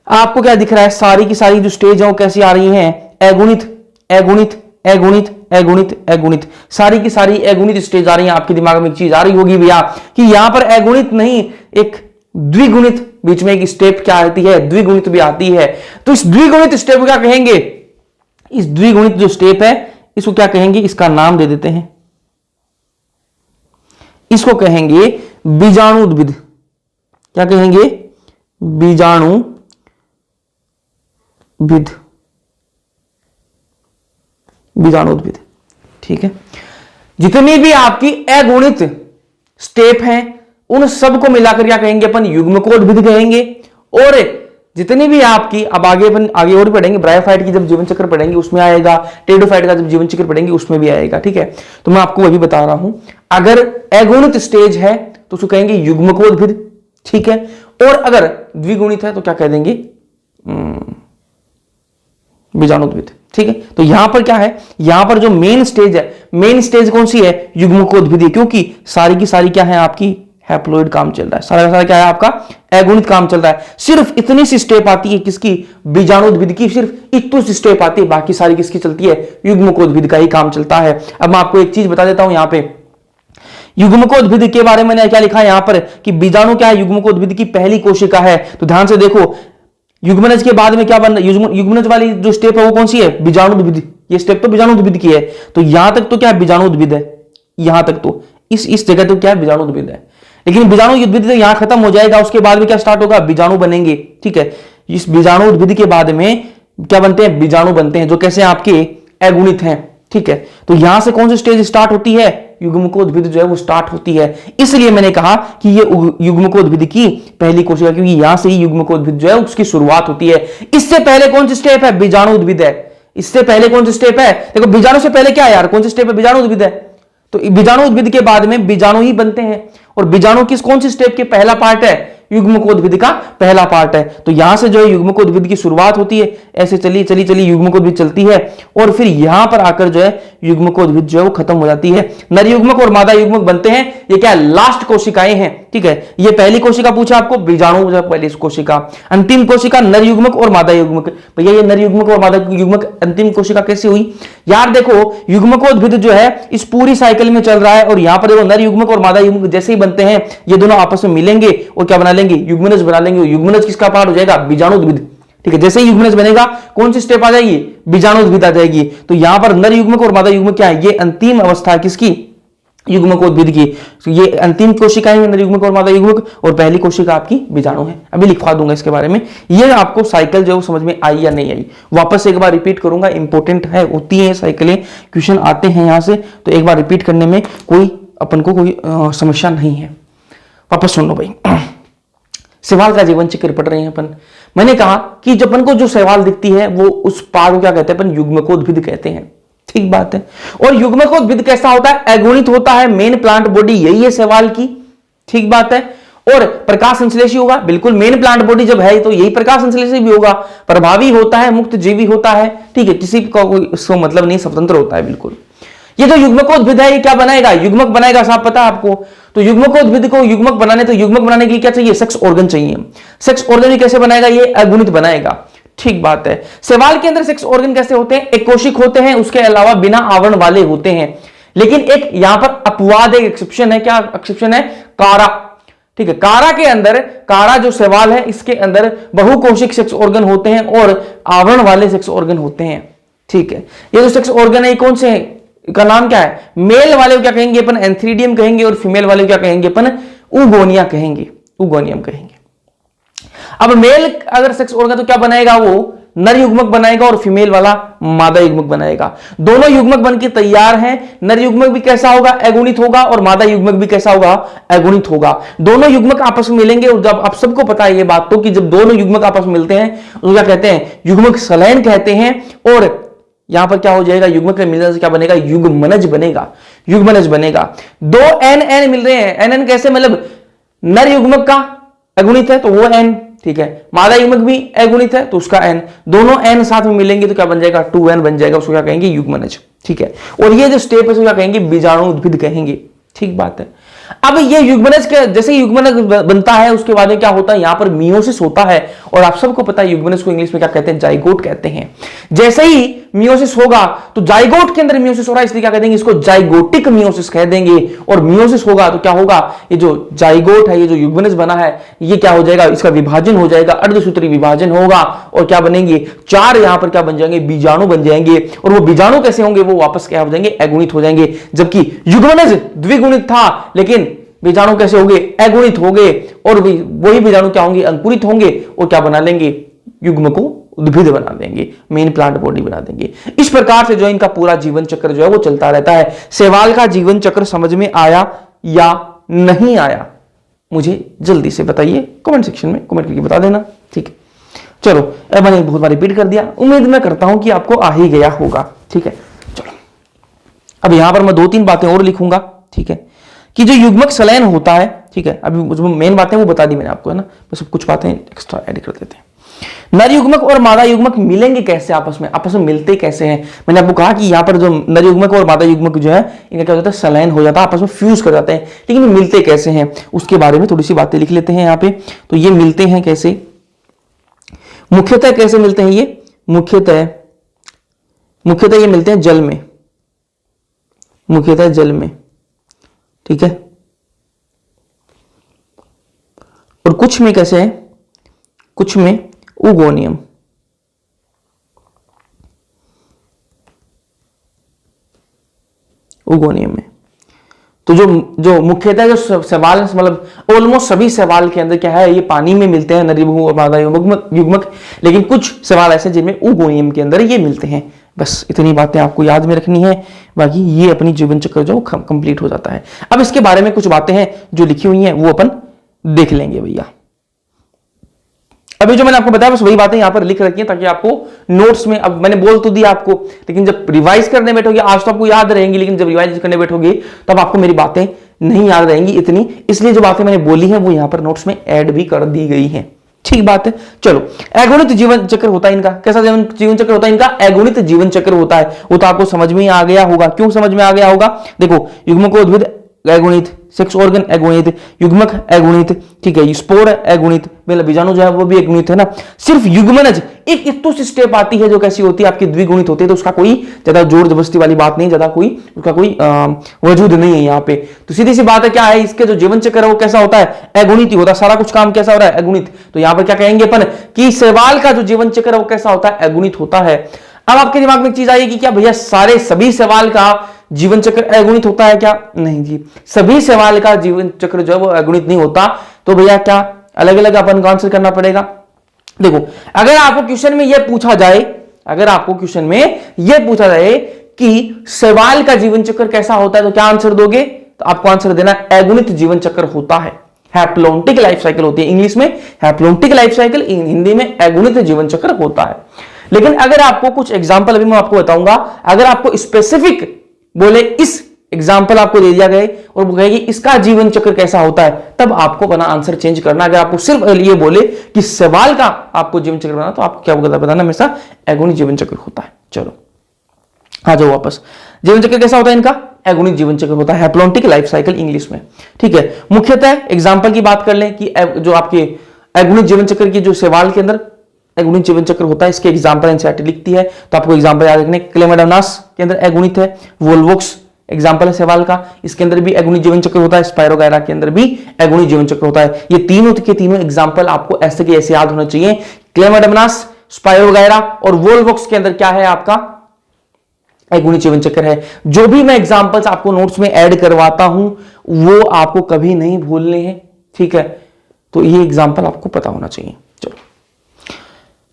आपको क्या दिख रहा है, सारी की सारी जो स्टेज है वो कैसी आ रही है, अगुणित, अगुणित, अगुणित, अगुणित, अगुणित, सारी की सारी अगुणित स्टेज आ रही है। आपके दिमाग में एक चीज आ रही होगी भैया कि यहां पर अगुणित नहीं, एक द्विगुणित, बीच में एक स्टेप क्या आती है, द्विगुणित भी आती है। तो इस द्विगुणित स्टेप को क्या कहेंगे, इस द्विगुणित जो स्टेप है इसको क्या कहेंगे, इसका नाम दे देते हैं, इसको कहेंगे बीजाणुद्भिद। क्या कहेंगे, बीजाणुद्भिद, बीजाणुद्भिद। ठीक है, जितनी भी आपकी अगुणित स्टेप हैं उन सबको मिलाकर क्या कहेंगे अपन, युग्मकोद्भिद कहेंगे। और जितनी भी आपकी, अब आगे अपन आगे और पढ़ेंगे, ब्रायोफाइट की जब जीवन चक्र पढ़ेंगे उसमें आएगा, टेरिडोफाइट का जब जीवन चक्र पढ़ेंगे उसमें भी आएगा। ठीक है, तो मैं आपको वही बता रहा हूं, अगर अगुणित स्टेज है तो उसको कहेंगे युग्मकोद्भिद। ठीक है, और अगर द्विगुणित है तो क्या कह देंगे, बीजाणुद्भिद। ठीक है, तो यहां पर क्या है, यहां पर जो मेन स्टेज है, मेन स्टेज कौन सी है, युग्मकोद्भिद, क्योंकि सारी की सारी क्या है आपकी हैप्लोइड काम चल रहा है, सारा का सारा क्या है आपका अगुणित काम चल रहा है। सिर्फ इतनी सी स्टेप आती है किसकी, बीजाणुद्भिद की, सिर्फ इतनी सी स्टेप आती है, बाकी सारी किसकी चलती है, युग्मकोद्भिद का ही काम चलता है। अब मैं आपको एक चीज बता देता हूं यहां पे युग्मकोद्भिद के बारे में मैंने क्या लिखा है यहां पर कि बीजाणु क्या है, युग्मकोद्भिद की पहली कोशिका है। तो ध्यान से देखो युग्मनज के बाद में क्या बन रहा है, युग्मनज वाली जो स्टेप है वो कौन सी है, बीजाणुद्भिद। ये स्टेप तो बीजाणुद्भिद की है, तो यहां तक तो क्या है बीजाणुद्भिद है, यहां तक तो इस जगह तो क्या है बीजाणुद्भिद है। लेकिन बीजाणुद्भिद तो यहां खत्म हो जाएगा, उसके बाद में क्या स्टार्ट होगा, बीजाणु बनेंगे। ठीक है, इस बीजाणुद्भिद के बाद में क्या बनते हैं, बीजाणु बनते हैं, जो कैसे आपके अगुणित हैं। ठीक है, तो यहां से कौन सी स्टेज स्टार्ट होती है, युग्मकोद्भिद जो है वो स्टार्ट होती है। इसलिए मैंने कहा कि ये युग्मकोद्भिद की पहली कोशिका, क्योंकि यहां से ही युग्मकोद्भिद जो है उसकी शुरुआत होती है। इससे पहले कौन सी स्टेप है, बीजाणुद्भिद है। इससे पहले कौन सी स्टेप है, देखो बीजाणु से पहले क्या है यार, कौन सी स्टेप है, बीजाणुद्भिद है। तो बीजाणुद्भिद के बाद में बीजाणु ही बनते हैं, और बीजाणु किस कौन सी स्टेप के पहला पार्ट है, युग्मकोद्भिद का पहला पार्ट है। तो यहां से जो है युग्मकोद्भिद की शुरुआत होती है, ऐसे चली चली चली युग्मकोद्भिद चलती है, और फिर यहां पर आकर जो है युग्मकोद्भिद जो है वो खत्म हो जाती है। नर युग्मक और मादा युग्मक बनते हैं, ये क्या लास्ट कोशिकाएं हैं। ठीक है, ये पहली कोशिका पूछा आपको, बीजाणु जो पहली कोशिका, अंतिम कोशिका नर युग्मक और मादा युग्मक। भैया ये नर युग्मक और मादा युग्मक अंतिम कोशिका कैसे हुई यार, देखो युग्मकोद्भिद जो है इस पूरी साइकिल में चल रहा है, और यहां पर देखो नर युग्मक और मादा युग्मक जैसे ही बनते हैं ये दोनों आपस में मिलेंगे और क्या बना लेंगे, युग्मनज बना लेंगे। युग्मनज किसका पार्ट हो जाएगा, बीजाणुद्भिद। ठीक है, जैसे ही युग्मनज बनेगा कौन सी स्टेप आ जाएगी, बीजाणुद्भिद आ जाएगी। तो यहां पर नर युग्मक और मादा युग्मक क्या है, ये अंतिम अवस्था है किसकी, युग्मकोद्भिद की। तो ये अंतिम कोशिकाएं हैं नर युग्मक और मादा युग्मक, और पहली कोशिका आपकी बीजाणु है। अभी लिखवा दूंगा इसके बारे में, ये आपको साइकिल जो है समझ में आई या नहीं आई, वापस एक बार रिपीट करूंगा, इंपॉर्टेंट है, होती है साइकिलें, क्वेश्चन आते हैं यहां से, तो एक बार रिपीट करने में कोई अपन को कोई समस्या नहीं है। वापस सुन लो भाई, सवाल का जीवन चक्र पढ़ रहे हैं अपन। मैंने कहा कि जब अपन को जो सवाल दिखती है वो उस पार्ट को क्या कहते हैं अपन, युग्मकोद्भिद कहते हैं। ठीक बात है, और युग्मकोद्भिद कैसा होता है, अगुणित होता है, मेन प्लांट बॉडी यही है सवाल की। ठीक बात है, और प्रकाश संश्लेषी होगा, बिल्कुल मेन प्लांट बॉडी जब है तो यही प्रकाश संश्लेषी भी होगा, प्रभावी होता है, मुक्त जीवी होता है। ठीक है, किसी का कोई इसको मतलब नहीं, स्वतंत्र होता है बिल्कुल। ये जो युग्मकोद्भिद है ये क्या बनाएगा, युग्मक बनाएगा, साफ पता है आपको। तो युग्मकोद्भिद को युग्मक बनाने, तो युग्मक बनाने के लिए क्या चाहिए, सेक्स ऑर्गन चाहिए। सेक्स ऑर्गन भी कैसे बनाएगा, ये अगुणित बनाएगा। ठीक बात है, सवाल के अंदर सेक्स ऑर्गन कैसे होते हैं, एक कोशिक होते हैं, उसके अलावा बिना आवरण वाले होते हैं। लेकिन एक यहां पर अपवाद, एक एक्सेप्शन है, क्या एक्सेप्शन है, कारा। ठीक है, कारा के अंदर, कारा जो सवाल है इसके अंदर बहुकोशिक सेक्स ऑर्गन होते हैं और आवरण वाले सेक्स ऑर्गन होते हैं। ठीक है, ये जो सेक्स ऑर्गन है कौन से हैं, का नाम क्या है, मेल वाले को क्या कहेंगे अपन, एंथ्रीडियम कहेंगे, और फीमेल वाले को क्या कहेंगे अपन, उगोनिया कहेंगे, उगोनियम कहेंगे। अब मेल अगर सेक्स ऑर्गन तो क्या बनाएगा, वो नर युग्मक बनाएगा, और फीमेल वाला मादा युग्मक बनाएगा। दोनों युग्मक बनके तैयार हैं। नर युग्मक भी कैसा होगा, अगुणित होगा, और मादा युग्मक भी कैसा होगा, अगुणित होगा। दोनों युग्मक आपस में मिलेंगे, और जब आप सबको पता है ये बात तो कि जब दोनों युग्मक आपस में मिलते हैं तो क्या कहते हैं, युग्मक संलयन कहते हैं। और यहां पर क्या हो जाएगा, युग्मक के मिलने से क्या बनेगा, युग्मनज बनेगा, युग्मनज बनेगा। दो एन एन मिल रहे हैं, एन एन कैसे, मतलब नर युग्मक का अगुणित है तो वो एन, ठीक है, मादा युग्मक भी अगुणित है तो उसका एन, दोनों एन साथ में मिलेंगे तो क्या बन जाएगा, 2n बन जाएगा, उसको क्या कहेंगे, युग्मनज। ठीक है, और ये जो स्टेप है उसको क्या कहेंगे, बीजाणुद्भिद कहेंगे। ठीक बात है। अब ये युग्मनज के जैसे युग्मनज बनता है उसके बाद में क्या होता है, यहां पर मियोसिस होता है, और आप सबको पता है युग्मनज को इंग्लिश में क्या कहते हैं, जाइगोट कहते हैं। जैसे ही मियोसिस होगा तो जाइगोट के अंदर मियोसिस हो रहा है, इसलिए क्या कह देंगे, इसको जाइगोटिक मियोसिस कह देंगे। और मियोसिस होगा तो क्या होगा, ये जो जाइगोट है, ये जो युग्मनज बना है, ये क्या हो जाएगा, इसका विभाजन हो जाएगा, अर्धसूत्री विभाजन होगा, और क्या बनेंगे, 4 यहां पर क्या बन जाएंगे, बीजाणु बन जाएंगे। और वो बीजाणु कैसे होंगे, वो वापस क्या हो जाएंगे, अगुणित हो जाएंगे। जबकि युग्मनज द्विगुणित था, लेकिन बीजाणु कैसे होंगे, अगुणित होंगे, और वही बीजाणु क्या होंगे, अंकुरित होंगे, और क्या बना लेंगे, युग्म को उद्भिद बना देंगे, मेन प्लांट बॉडी बना देंगे। इस प्रकार से जो इनका पूरा जीवन चक्र जो है वो चलता रहता है। शैवाल का जीवन चक्र समझ में आया या नहीं आया, मुझे जल्दी से बताइए, कमेंट सेक्शन में कमेंट करके बता देना। ठीक है, चलो अब मैंने बहुत बार रिपीट कर दिया, उम्मीद मैं करता हूं कि आपको आ ही गया होगा। ठीक है, चलो अब यहां पर मैं 2-3 बातें और लिखूंगा। ठीक है, कि जो युग्मक संलयन होता है, ठीक है, अभी जो मेन बातें वो बता दी मैंने आपको, है ना, बस कुछ बातें एक्स्ट्रा ऐड कर देते हैं। नर युग्मक और मादा युग्मक मिलेंगे कैसे आपस में मिलते कैसे हैं? मैंने आपको कहा कि यहाँ पर जो नर युग्मक और मादा युग्मक जो है इनका क्या होता है, संलयन हो जाता है, आपस में फ्यूज कर जाते हैं। लेकिन मिलते कैसे हैं उसके बारे में थोड़ी सी बातें लिख लेते हैं यहाँ पे। तो ये मिलते हैं कैसे, मुख्यतः कैसे मिलते हैं ये, मुख्यतः ये मिलते हैं जल में, मुख्यतः जल में, ठीक है। और कुछ में कैसे है, कुछ में उगोनियम, उगोनियम में। तो जो मुख्यतः जो सवाल मतलब ऑलमोस्ट सभी सवाल के अंदर क्या है, ये पानी में मिलते हैं नर युग्मक और मादा युग्मक, लेकिन कुछ सवाल ऐसे जिनमें उगोनियम के अंदर ये मिलते हैं। बस इतनी बातें आपको याद में रखनी है, बाकी ये अपनी जीवन चक्र जो कंप्लीट हो जाता है। अब इसके बारे में कुछ बातें हैं जो लिखी हुई हैं वो अपन देख लेंगे भैया। अभी जो मैंने आपको बताया बस वही बातें यहां पर लिख रखी हैं ताकि आपको नोट्स में, अब मैंने बोल तो दिया आपको, लेकिन जब रिवाइज करने बैठोगे, आज तो आपको याद रहेंगी, लेकिन जब रिवाइज करने बैठोगे तब आपको मेरी बातें नहीं याद रहेंगी इतनी, इसलिए जो बातें मैंने बोली हैं वो यहां पर नोट्स में ऐड भी कर दी गई हैं। ठीक बात है। चलो, अगुणित जीवन चक्र होता है इनका। कैसा जीवन चक्र होता है इनका? अगुणित जीवन चक्र होता है। वो तो आपको समझ में आ गया होगा। क्यों समझ में आ गया होगा? देखो, युग्मकोद्भिद अगुणित, सेक्स ऑर्गन अगुणित, युग्मक अगुणित, ठीक है, स्पोर अगुणित, मतलब बीजाणु जो है वो भी अगुणित है ना। सिर्फ युग्मनज एक इतुस स्टेप आती है जो कैसी होती है आपकी, द्विगुणित होती है। तो उसका कोई ज्यादा जोर जबरदस्ती वाली बात नहीं, ज्यादा कोई उसका कोई वजूद नहीं है यहाँ पे। तो सीधी सी बात है, क्या है, इसके जो जीवन चक्र है वो कैसा होता है? अगुणित ही होता है। सारा कुछ काम कैसा हो रहा है? अगुणित। तो यहाँ पर क्या कहेंगे अपन कि शैवाल का जो जीवन चक्र है वो कैसा होता है? अगुणित होता है। अब आपके दिमाग में एक चीज आएगी, क्या भैया सभी शैवाल का जीवन चक्र अगुणित होता है क्या? नहीं जी, सभी शैवाल का जीवन चक्र जो है वो अगुणित नहीं होता। तो भैया क्या अलग अलग अपन को आंसर करना पड़ेगा। देखो, अगर आपको क्वेश्चन में यह पूछा जाए, अगर आपको क्वेश्चन में यह पूछा जाए कि शैवाल का जीवन चक्र कैसा होता है, तो क्या आंसर दोगे? तो आपको आंसर देना अगुणित जीवन चक्र होता है। हैप्लोन्टिक लाइफ साइकिल होती है, इंग्लिश में हैप्लोन्टिक लाइफ साइकिल, हिंदी में अगुणित जीवन चक्र होता है। लेकिन अगर आपको कुछ एग्जाम्पल अभी मैं आपको बताऊंगा, अगर आपको स्पेसिफिक बोले, इस एग्जाम्पल आपको दे दिया गया और वो कहेगी इसका जीवन चक्र कैसा होता है, तब आपको बना आंसर चेंज करना। अगर आपको सिर्फ ये बोले कि सवाल का आपको जीवन चक्र बनाना, तो आपको क्या बताना, हमेशा अगुणित जीवन चक्र होता है। चलो आ जाओ वापस। जीवन चक्र कैसा होता है इनका? अगुणित जीवन चक्र होता है, हैप्लोन्टिक लाइफ साइकिल इंग्लिश में। ठीक है, मुख्यतः एग्जाम्पल की बात कर लें कि जो आपके अगुणित जीवन चक्र की जो सवाल के अंदर अगुणित जीवन चक्र होता है, इसके एग्जाम्पल एनसीईआरटी लिखती है, तो आपको एग्जाम्पल याद रखने। क्लेमाइडोनास के अंदर अगुणित है, वोल्वोक्स एग्जाम्पल है सवाल का, इसके अंदर भी अगुणित जीवन चक्र होता है, स्पायरोगायरा के अंदर भी अगुणित जीवन चक्र होता है। ये तीनों के तीनों एग्जाम्पल आपको ऐसे के ऐसे याद होने चाहिए। क्लेमाइडोनास, स्पायरोगायरा और वोल्वोक्स के अंदर क्या है आपका? अगुणित जीवन चक्र है। जो भी मैं एग्जाम्पल्स आपको नोट्स में ऐड करवाता हूं वो आपको कभी नहीं भूलने हैं। ठीक है, तो ये एग्जाम्पल आपको पता होना चाहिए। चलो,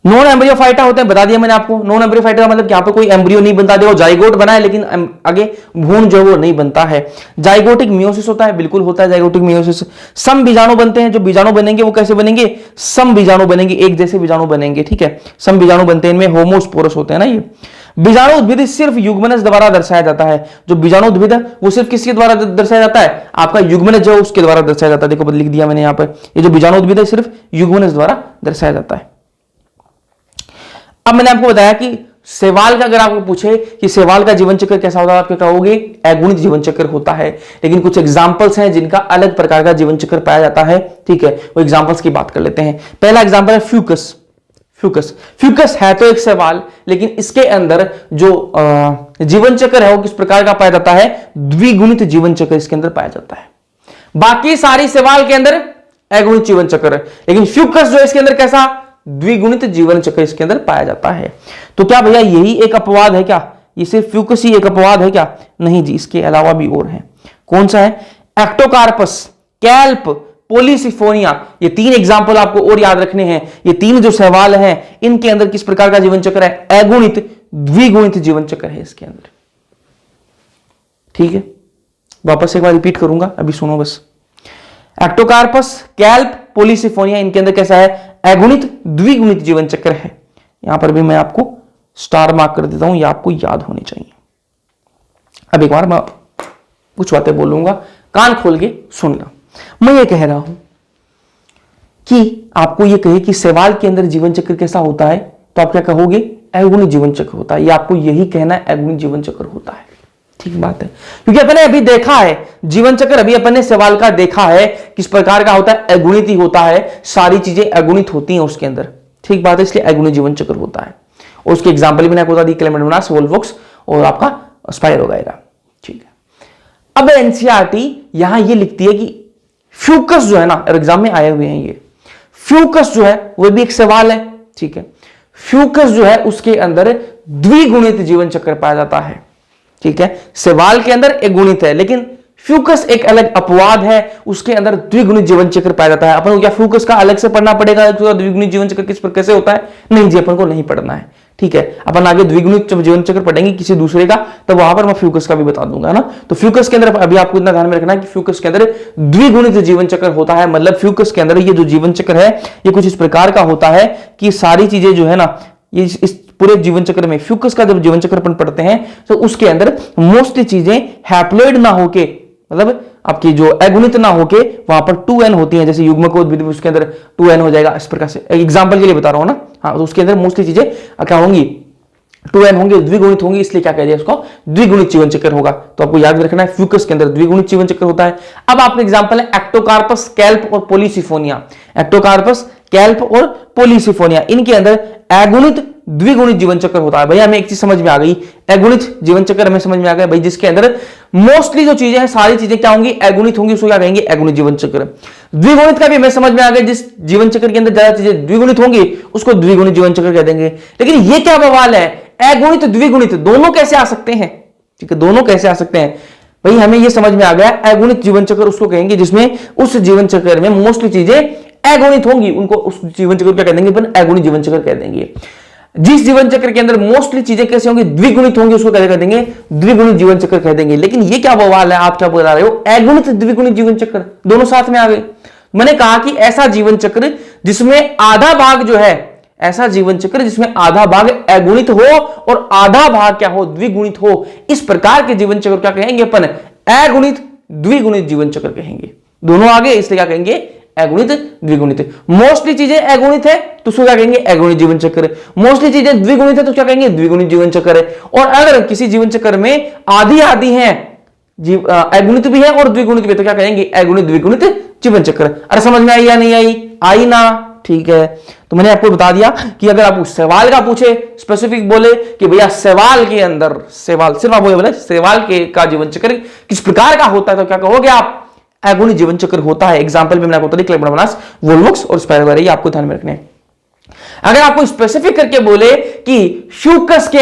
नॉन एम्ब्रियोफाइटा होते हैं, बता दिया मैंने आपको। नॉन एम्ब्रियोफाइटा का मतलब यहां पे कोई एम्ब्रियो नहीं बनता, देखो जाइगोट बना है लेकिन आगे भ्रूण जो वो नहीं बनता है। जाइगोटिक मियोसिस होता है, बिल्कुल होता है जाइगोटिक मियोसिस। सम बीजाणु बनते हैं, जो बीजाणु बनेंगे वो कैसे बनेंगे? सम बीजाणु बनेंगे, एक जैसे बीजाणु बनेंगे। ठीक है, सम बीजाणु बनते हैं, इनमें होमोस्पोरस होते हैं ना। ये बीजाणु उद्भिद सिर्फ युग्मनज द्वारा दर्शाया जाता है। जो बीजाणु उद्भिद है वो सिर्फ किसके द्वारा दर्शाया जाता है? आपका युग्मनज जो उसके द्वारा दर्शाया जाता है। देखो लिख दिया मैंने यहाँ पर, ये जो बीजाणु उद्भिद है सिर्फ युग्मनज द्वारा दर्शाया जाता है। अब मैंने आपको बताया कि शैवाल का अगर आपको पूछे कि शैवाल का जीवन चक्र कैसा होता है, आप क्या कहोगे? अगुणित जीवन चक्र होता है। लेकिन कुछ एग्जांपल्स हैं जिनका अलग प्रकार का जीवन चक्र पाया जाता है। ठीक है, वो एग्जांपल्स की बात कर लेते हैं। पहला एग्जांपल है फ्यूकस। फ्यूकस है तो एक शैवाल, लेकिन इसके अंदर जो जीवन चक्र है वो किस प्रकार का पाया जाता है? द्विगुणित जीवन चक्र इसके अंदर पाया जाता है। बाकी सारी शैवाल के अंदर अगुणित जीवन चक्र है, लेकिन फ्यूकस जो है इसके अंदर कैसा? द्विगुणित जीवन चक्र इसके अंदर पाया जाता है। तो क्या भैया यही एक अपवाद है क्या? ये सिर्फ फ्यूकस ही एक अपवाद है क्या? नहीं जी, इसके अलावा भी और है। कौन सा है? Ectocarpus, kelp, polysiphonia. ये तीन एग्जाम्पल आपको और याद रखने हैं। ये तीन जो सवाल हैं इनके अंदर किस प्रकार का जीवन चक्र है? अगुणित द्विगुणित जीवन चक्र है इसके अंदर। ठीक है, वापस एक बार रिपीट करूंगा, अभी सुनो बस। एक्टोकार्पस, कैल्प, पोलिसिफोनिया, इनके अंदर कैसा है? अगुणित द्विगुणित जीवन चक्र है। यहां पर भी मैं आपको स्टार मार्क कर देता हूं, ये आपको याद होनी चाहिए। अब एक बार मैं कुछ बातें बोलूंगा, कान खोल के सुनना। मैं ये कह रहा हूं कि आपको ये कहे कि सवाल के अंदर जीवन चक्र कैसा होता है, तो आप क्या कहोगे? अगुणी जीवन चक्र होता है। ये आपको यही कहना है, अगुणी जीवन चक्र होता है। ठीक बात है, क्योंकि अपन ने अभी देखा है जीवन चक्र, अभी अपन ने सवाल का देखा है किस प्रकार का होता है, अगुणित ही होता है, सारी चीजें अगुणित होती हैं उसके अंदर। ठीक बात है, इसलिए अगुणी जीवन चक्र होता है। और उसके एग्जाम्पल भी मैंने आपको बता दी, क्लेमेंडोनास, वोल्वोक्स और आपका स्पाइरो वगैरह। ठीक है, अब एनसीईआरटी यहां ये लिखती है कि फ्यूकस जो है ना, एग्जाम में आए हुए हैं ये फ्यूकस जो है वो भी एक सवाल है। ठीक है, फ्यूकस जो है उसके अंदर द्विगुणित जीवन चक्र पाया जाता है। ठीक है, सवाल के अंदर एक गुणित है, लेकिन फ्यूकस एक अलग अपवाद है, उसके अंदर द्विगुणित जीवन चक्र पाया जाता है। अपन को क्या फ्यूकस का अलग से पढ़ना पड़ेगा, द्विगुणित जीवन चक्र किस पर कैसे होता है? नहीं जी, अपन को नहीं पढ़ना है। ठीक है, अपन आगे द्विगुणित जीवन चक्र पढ़ेंगे किसी दूसरे का, तब वहां पर मैं फ्यूकस का भी बता दूंगा ना। तो फ्यूकस के अंदर अभी आपको इतना ध्यान में रखना है कि फ्यूकस के अंदर द्विगुणित जीवन चक्र होता है। मतलब फ्यूकस के अंदर ये जो जीवन चक्र है ये कुछ इस प्रकार का होता है कि सारी चीजें जो है ना, ये इस पूरे जीवन चक्र में फ्यूकस का जब जीवन चक्र अपन पढ़ते हैं तो उसके अंदर मोस्टली चीजें हैप्लॉइड ना होके, मतलब आपकी जो अगुणित ना होके वहां पर 2n होती हैं। जैसे युग्मक उद्भिद उसके अंदर 2n हो जाएगा, इस प्रकार से एग्जांपल के लिए बता रहा हूं ना। हाँ, तो उसके अंदर मोस्टली चीजें क्या होंगी? 2n होंगे, द्विगुणित होंगी, इसलिए क्या कह दिया उसको? द्विगुणित जीवन चक्र होगा। तो आपको याद रखना है फ्यूकस के अंदर द्विगुणित जीवन चक्र होता है। अब आपका एग्जांपल है एक्टोकार्पस, कैल्प और पोलीसिफोनिया। एक्टोकार्पस, कैल्प और पोलीसिफोनिया, इनके अंदर अगुणित द्विगुणित जीवन चक्र होता है। भैया हमें एक चीज समझ में आ गई, अगुणित जीवन चक्र हमें समझ में आ गया भाई, जिसके अंदर मोस्टली जो चीजें हैं सारी चीजें क्या होंगी? अगुणित होंगी, उसको क्या कहेंगे? अगुणित जीवन चक्र। द्विगुणित का भी हमें समझ में आ गया, जिस जीवन चक्र के अंदर ज्यादा चीजें द्विगुणित होंगी उसको द्विगुणित जीवन चक्र कह देंगे। लेकिन ये क्या बवाल है, अगुणित द्विगुणित दोनों कैसे आ सकते हैं? ठीक है, दोनों कैसे आ सकते हैं भाई, हमें ये समझ में आ गया। अगुणित जीवन चक्र उसको कहेंगे जिसमें उस जीवन चक्र में मोस्टली चीजें अगुणित होंगी, उनको उस जीवन चक्र क्या कह देंगे? अपन अगुणित जीवन चक्र कह देंगे। जिस जीवन चक्र के अंदर मोस्टली चीजें कैसे होंगी? द्विगुणित होंगी, उसको क्या कह देंगे? द्विगुणित जीवन चक्र कह देंगे। लेकिन ये क्या बवाल है, आप क्या बता रहे हो? अगुणित द्विगुणित जीवन चक्र दोनों साथ में आ गए। मैंने कहा कि ऐसा जीवन चक्र जिसमें आधा भाग जो है, ऐसा जीवन चक्र जिसमें आधा भाग अगुणित हो और आधा भाग क्या हो? द्विगुणित हो, इस प्रकार के जीवन चक्र क्या कहेंगे अपन? अगुणित द्विगुणित जीवन चक्र कहेंगे। दोनों आगे, इसलिए क्या कहेंगे? अगुणित द्विगुणित। मोस्टली चीजें अगुणित है तो उसको क्या कहेंगे? अगुणित जीवन चक्र। मोस्टली चीजें द्विगुणित है तो क्या कहेंगे? द्विगुणित जीवन चक्र है। और अगर किसी जीवन चक्र में आधी आधी है, अगुणित भी है और द्विगुणित भी, तो क्या कहेंगे? अगुणित द्विगुणित जीवन चक्र। अरे समझ में आई या नहीं आई? आई ना? ठीक है, तो मैंने आपको बता दिया कि अगर आप उस सवाल का पूछे, स्पेसिफिक बोले कि भैया सवाल के अंदर, सवाल सिर्फ आप बोले सवाल के का जीवन चक्र किस प्रकार का होता है, तो क्या कहोगे आप? अगुणित जीवन चक्र होता है। एग्जांपल में मैंने आपको बता दी, क्लेमेंडोनास, वोल्वोक्स और स्पाइरो वगैरह, ये आपको ध्यान में रखने हैं। अगर आपको स्पेसिफिक करके बोले कि फ्यूकस के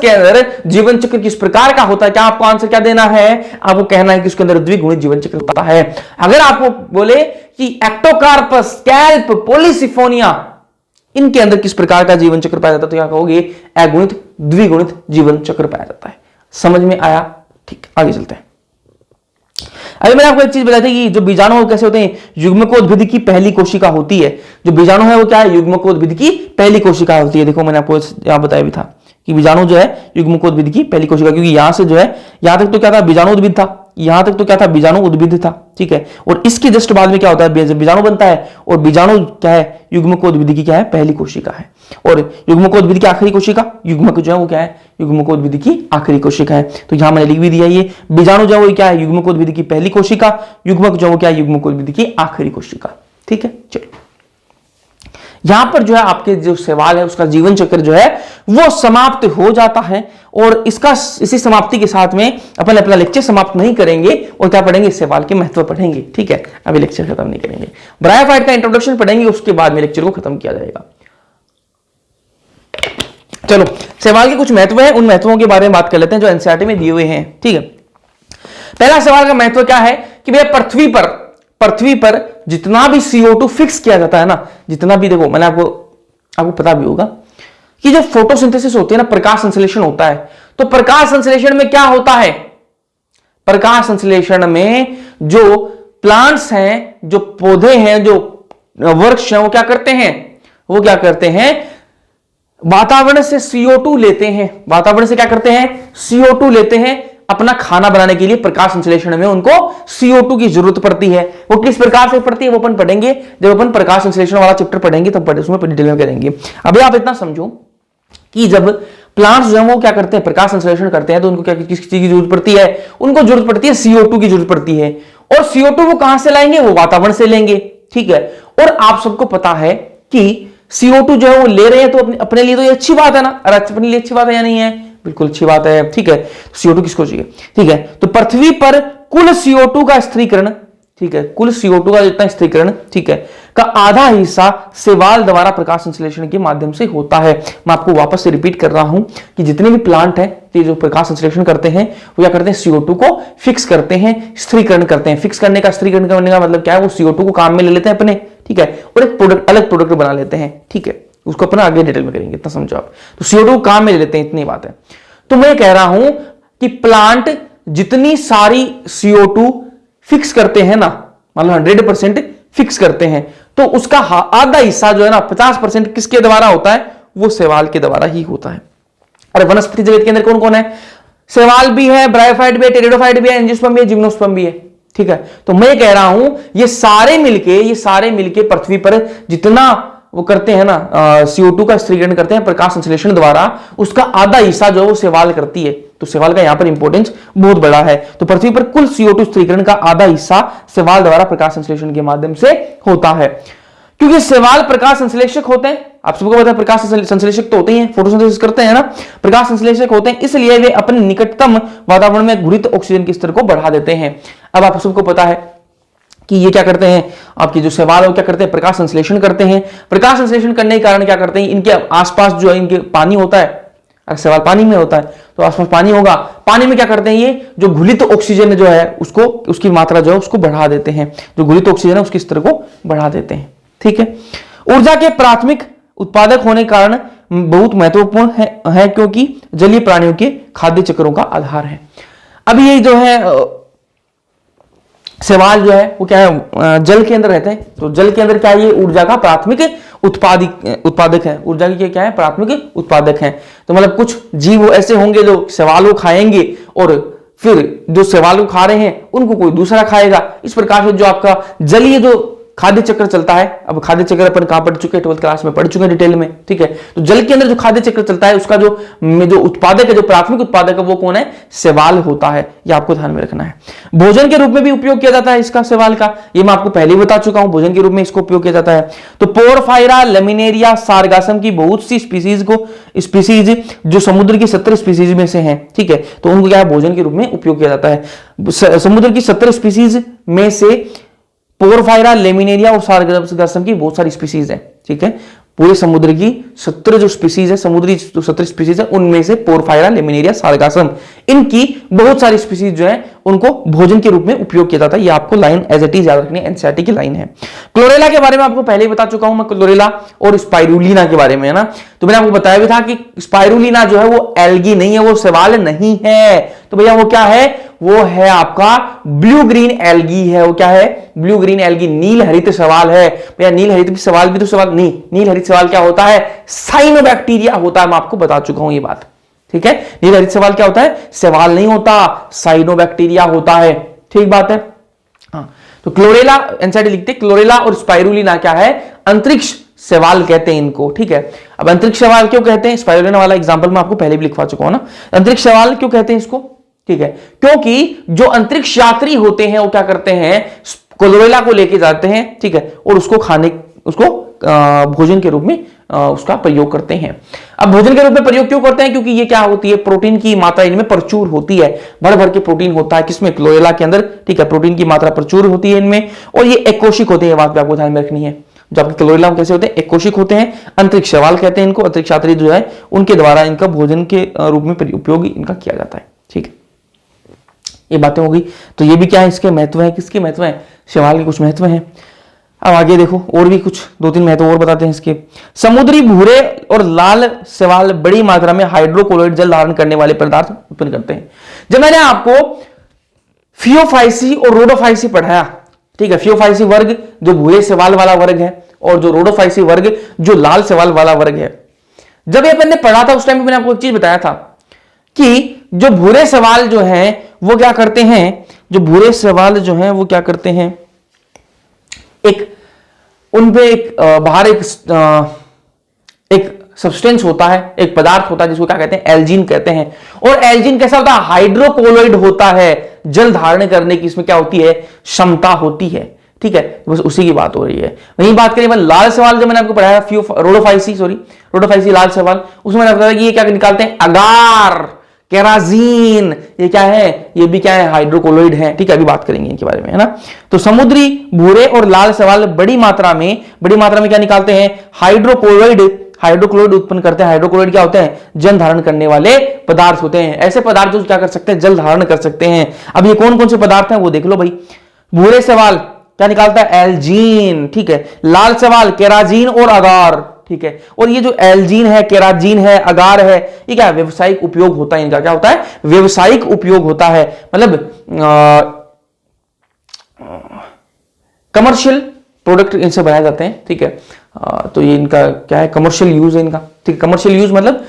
अंदर जीवन चक्र किस प्रकार का होता है, क्या आपको आंसर क्या देना है? आपको कहना है कि उसके अंदर द्विगुणित जीवन चक्र होता है। अगर आपको बोले कि एक्टोकार्पस, कैल्प, पोलीसिफोनिया, इनके अंदर किस प्रकार का जीवन चक्र पाया जाता है, तो क्या कहोगे? अगुणित द्विगुणित जीवन चक्र पाया जाता है। समझ में आया? ठीक, आगे चलते हैं। अभी मैंने आपको एक चीज बताई थी कि जो बीजाणु कैसे होते हैं, युग्मकोद्भिद की पहली कोशिका होती है। जो बीजाणु है वो क्या है? युग्मकोद्भिद की पहली कोशिका होती है। देखो मैंने आपको यहां बताया भी था कि बीजाणु जो है युग्मकोद्भिद की पहली कोशिका, क्योंकि यहां से जो है, यहां तक तो क्या था? बीजाणु उद्भिद था। यहां तक तो क्या था? बीजाणु उद्भिद था। ठीक है, और इसके जस्ट बाद में क्या होता है? बीजाणु बनता है, और बीजाणु क्या है? युग्मकोद्भिद की क्या है? पहली कोशिका है। और युग्मकोद्भिद की आखिरी कोशिका, युग्मक जो है वो क्या है? युग्मकोद्भिद की आखिरी कोशिका है। तो यहां मैंने लिख भी दिया, ये बीजाणु जो है वो क्या है? युग्मकोद्भिद की पहली कोशिका, युग्मक जो है वो क्या है? युग्मकोद्भिद की आखिरी कोशिका। ठीक है, चलो यहां पर जो है आपके जो सवाल है उसका जीवन चक्र जो है वो समाप्त हो जाता है। और इसी समाप्ति के साथ में अपन अपना लेक्चर समाप्त नहीं करेंगे और क्या पढ़ेंगे? सवाल के महत्व पढ़ेंगे। ठीक है, अभी लेक्चर खत्म नहीं करेंगे, ब्रायोफाइट का इंट्रोडक्शन पढ़ेंगे, उसके बाद में लेक्चर को खत्म किया जाएगा। चलो सवाल के कुछ महत्व है, उन महत्वों के बारे में बात कर लेते हैं जो एनसीईआरटी में दिए हुए हैं। ठीक है, पहला सवाल का महत्व क्या है कि भैया पृथ्वी पर जितना भी CO2 फिक्स किया जाता है ना, जितना भी, देखो मैंने आपको पता भी होगा कि जो फोटोसिंथेसिस होती है ना, प्रकाश संश्लेषण होता है, तो प्रकाश संश्लेषण में क्या होता है? प्रकाश संश्लेषण में जो प्लांट्स हैं, जो पौधे हैं, जो वृक्ष हैं, वो क्या करते हैं? वातावरण से CO2 लेते हैं। वातावरण से क्या करते हैं? CO2 लेते हैं, अपना खाना बनाने के लिए प्रकाश संश्लेषण में उनको CO2 की जरूरत पड़ती है। वो किस प्रकार से पड़ती है वो अपन पढ़ेंगे जब अपन प्रकाश संश्लेषण वाला चैप्टर पढ़ेंगे, तब उसमें डिटेल में करेंगे। अभी आप इतना समझो कि जब प्लांट्स जो है वो क्या करते हैं, प्रकाश संश्लेषण करते हैं, तो उनको क्या किस चीज की जरूरत पड़ती है, उनको जरूरत पड़ती है CO2 की जरूरत पड़ती है। और CO2 वो कहां से लाएंगे, वो वातावरण से लेंगे, ठीक है। और आप सबको पता है कि CO2 जो है वो ले रहे हैं, तो अपने लिए तो ये अच्छी बात है ना, और अपने लिए अच्छी बात है या नहीं है, बिल्कुल अच्छी बात है, ठीक है। CO2 किसको चाहिए, ठीक है। तो पृथ्वी पर कुल CO2 का स्थिरीकरण, ठीक है, कुल CO2 का जितना स्थिरीकरण, ठीक है, का आधा हिस्सा शैवाल द्वारा प्रकाश संश्लेषण के माध्यम से होता है। मैं आपको वापस से रिपीट कर रहा हूं कि जितने भी प्लांट हैं ये जो प्रकाश संश्लेषण करते हैं वो क्या करते हैं, CO2 को फिक्स करते हैं, स्थिरीकरण करते हैं। फिक्स करने का, स्थिरीकरण करने का मतलब क्या है, वो CO2 को काम में ले लेते हैं अपने, ठीक है, और एक प्रोडक्ट, अलग प्रोडक्ट बना लेते हैं, ठीक है। उसको अपना आगे डिटेल में करेंगे, इतना समझो आप। तो CO2 को काम में ले लेते हैं, इतनी बात है। तो मैं कह रहा हूं कि प्लांट जितनी सारी CO2 फिक्स करते हैं ना, मतलब 100% फिक्स करते हैं, तो उसका आधा हिस्सा जो है ना 50% किसके द्वारा होता है, वो शैवाल के द्वारा ही होता है। और वनस्पति जगत के अंदर कौन कौन है, शैवाल भी है, ब्रायोफाइट भी है, टेरिडोफाइट भी है, एंजियोस्पर्म भी है, जिम्नोस्पर्म भी है, ठीक है। तो मैं कह रहा हूं ये सारे मिलके पृथ्वी पर जितना वो करते हैं ना, CO2 का स्थिरीकरण करते हैं प्रकाश संश्लेषण द्वारा, उसका आधा हिस्सा जो है वो शैवाल करती है। तो शैवाल का यहां पर इंपॉर्टेंस बहुत बड़ा है। तो पृथ्वी पर कुल CO2 स्थिरीकरण का आधा हिस्सा शैवाल द्वारा प्रकाश संश्लेषण के माध्यम से होता है। क्योंकि शैवाल प्रकाश संश्लेषक होते हैं, आप सबको पता है प्रकाश संश्लेषक तो होते ही हैं, फोटोसिंथेसिस करते हैं ना, प्रकाश संश्लेषक होते हैं, इसलिए वे अपने निकटतम वातावरण में घुलित ऑक्सीजन के स्तर को बढ़ा देते हैं। अब आप सबको पता है कि ये क्या करते हैं, आपके जो शैवाल है क्या करते हैं, प्रकाश संश्लेषण करते हैं। प्रकाश संश्लेषण करने के कारण क्या करते हैं, इनके आसपास जो है इनके पानी होता है, अगर शैवाल पानी में होता है तो आसपास पानी होगा, पानी में क्या करते हैं ये जो घुलित ऑक्सीजन जो है उसको, उसकी मात्रा जो है उसको बढ़ा देते हैं, जो घुलित ऑक्सीजन है उसके स्तर को बढ़ा देते हैं, ठीक है। ऊर्जा के प्राथमिक उत्पादक होने के कारण बहुत महत्वपूर्ण है क्योंकि जलीय प्राणियों के खाद्य चक्रों का आधार है। अब ये जो है शैवाल जो है वो क्या है, जल के अंदर रहते हैं, तो जल के अंदर क्या है, ये ऊर्जा का प्राथमिक उत्पादक है, ऊर्जा की क्या है, प्राथमिक उत्पादक है। तो मतलब कुछ जीव ऐसे होंगे जो शैवाल को खाएंगे और फिर जो शैवाल को खा रहे हैं उनको कोई दूसरा खाएगा। इस प्रकार से जो आपका जलीय जो खाद्य चक्र चलता है, अब खाद्य चक्र अपन कहां पढ़ चुके हैं, 12th क्लास में पढ़ चुके हैं डिटेल में, ठीक है। तो जल के अंदर जो खाद्य चक्र चलता है उसका जो उत्पादक है, जो प्राथमिक उत्पादक है वो कौन है, शैवाल होता है। ये आपको ध्यान में रखना है। भोजन के रूप में भी उपयोग किया जाता है इसका, शैवाल का, ये मैं आपको पहले ही बता चुका हूं, भोजन के रूप में इसको उपयोग किया जाता है। तो पोरफायरा, लैमिनेरिया, सारगासम की बहुत सी स्पीसीज जो समुद्र की 17 स्पीसीज में से हैं, ठीक है, तो उनको क्या है, भोजन के रूप में उपयोग किया जाता है। समुद्र की 17 स्पीसीज में से पोरफायरा, लेमिनेरिया और सारगासम की बहुत सारी स्पीसीज है, ठीक है। पूरे समुद्र की 17 जो स्पीसीज है, समुद्री जो 17 स्पीसीज है, उनमें से पोरफायरा, लेमिनेरिया, सारगासम, इनकी बहुत सारी स्पीसीज जो है उनको भोजन के रूप में उपयोग किया जाता है। ये आपको लाइन एज इट इज याद रखनी है, एनसीईआरटी की लाइन है। क्लोरेला के बारे में आपको पहले ही बता चुका हूं मैं, क्लोरेला और स्पाइरुलिना के बारे में, है ना। तो मैंने आपको बताया भी था कि स्पाइरुलिना जो है वो एल्गी नहीं है, वो शैवाल नहीं है। तो भैया वो क्या है, वो है आपका ब्लू ग्रीन एल्गी है। वो क्या है, ब्लू ग्रीन एल्गी, नील हरित शैवाल है। भैया नील हरित शैवाल भी तो शैवाल नहीं, नील हरित शैवाल क्या होता है, साइनोबैक्टीरिया होता है। मैं आपको बता चुका हूं ये बात, ठीक है। नील हरित शैवाल क्या होता है, शैवाल नहीं होता, साइनोबैक्टीरिया होता है, ठीक बात है। हाँ, तो क्लोरेला एनसीईआरटी लिखते, क्लोरेला और स्पाइरुलिना क्या है, अंतरिक्ष शैवाल कहते हैं इनको, ठीक है। अब अंतरिक्ष शैवाल क्यों कहते हैं, स्पाइरुलिना वाला एग्जांपल मैं आपको पहले भी लिखवा चुका हूं ना। अंतरिक्ष शैवाल क्यों कहते हैं इसको, ठीक है, क्योंकि जो अंतरिक्ष यात्री होते हैं वो क्या करते हैं, क्लोरेला को लेके जाते हैं, ठीक है, और उसको भोजन के रूप में उसका प्रयोग करते हैं। अब भोजन के रूप में प्रयोग क्यों करते हैं, क्योंकि ये क्या होती है, प्रोटीन की मात्रा इनमें प्रचुर होती है, भर भर के प्रोटीन होता है किसमें, क्लोरेला के अंदर, ठीक है। प्रोटीन की मात्रा प्रचुर होती है इनमें, और ये एकोशिक होते हैं, बात पे आपको ध्यान में रखनी है। जो आपके क्लोरेला कैसे होते हैं, एकोशिक होते हैं। अंतरिक्ष शैवाल कहते हैं इनको, अंतरिक्ष यात्री जो है उनके द्वारा इनका भोजन के रूप में उपयोग इनका किया जाता है, ठीक है। ये बातें हो गई। तो ये भी क्या है, इसके महत्व है, किसके महत्व है, शैवाल के कुछ महत्व हैं। अब आगे देखो और भी कुछ 2-3 महत्व और बताते हैं इसके। समुद्री भूरे और लाल शैवाल बड़ी मात्रा में हाइड्रोक्लोराइड जल धारण करने वाले पदार्थ उत्पन्न करते हैं। जब मैंने आपको फियोफाइसी और रोडोफाइसी पढ़ाया, ठीक है, फियोफाइसी वर्ग जो भूरे शैवाल वाला वर्ग है और जो रोडोफाइसी वर्ग जो लाल शैवाल वाला वर्ग है, जब ये अपन ने पढ़ा था उस टाइम पे मैंने आपको एक चीज बताया था कि जो बुरे सवाल जो हैं वो क्या करते हैं, जो बुरे सवाल जो हैं वो क्या करते हैं, एक उन पे एक बाहर एक सब्सटेंस होता है, एक पदार्थ होता है जिसको क्या कहते हैं, एल्जीन कहते हैं। और एल्जीन कैसा होता है, हाइड्रोकोलोइड होता है, जल धारण करने की इसमें क्या होती है, क्षमता होती है। ठीक है, बस उसी की बात हो रही है। वहीं बात करें लाल सवाल, जो मैंने आपको पढ़ाया रोडोफाइसी लाल सवाल, उसमें मैंने बताया कि ये क्या निकालते हैं, अगार, केराजीन, ये क्या है, ये भी क्या है, हाइड्रोकोलोइड है। ठीक है, अभी बात करेंगे इनके बारे में, है ना। तो समुद्री भूरे और लाल सवाल बड़ी मात्रा में क्या निकालते हैं, हाइड्रोक्लोराइड उत्पन्न करते हैं। हाइड्रोक्लोराइड क्या होते हैं, जल धारण करने वाले पदार्थ होते हैं, ऐसे पदार्थ जो क्या कर सकते हैं, जल धारण कर सकते हैं। अब ये कौन कौन से पदार्थ हैं वो देख लो भाई। भूरे सवाल क्या निकालता है, एल्जीन। ठीक है, लाल सवाल केराजीन और अगार। ठीक है, और ये जो एल्जीन है, केराजीन है, अगार है, ये क्या व्यवसायिक उपयोग होता है, इनका क्या होता है, व्यवसायिक उपयोग होता है, मतलब कमर्शियल प्रोडक्ट इनसे बनाए जाते हैं। ठीक है, तो ये इनका क्या है, कमर्शियल यूज है इनका। ठीक है, कमर्शियल यूज मतलब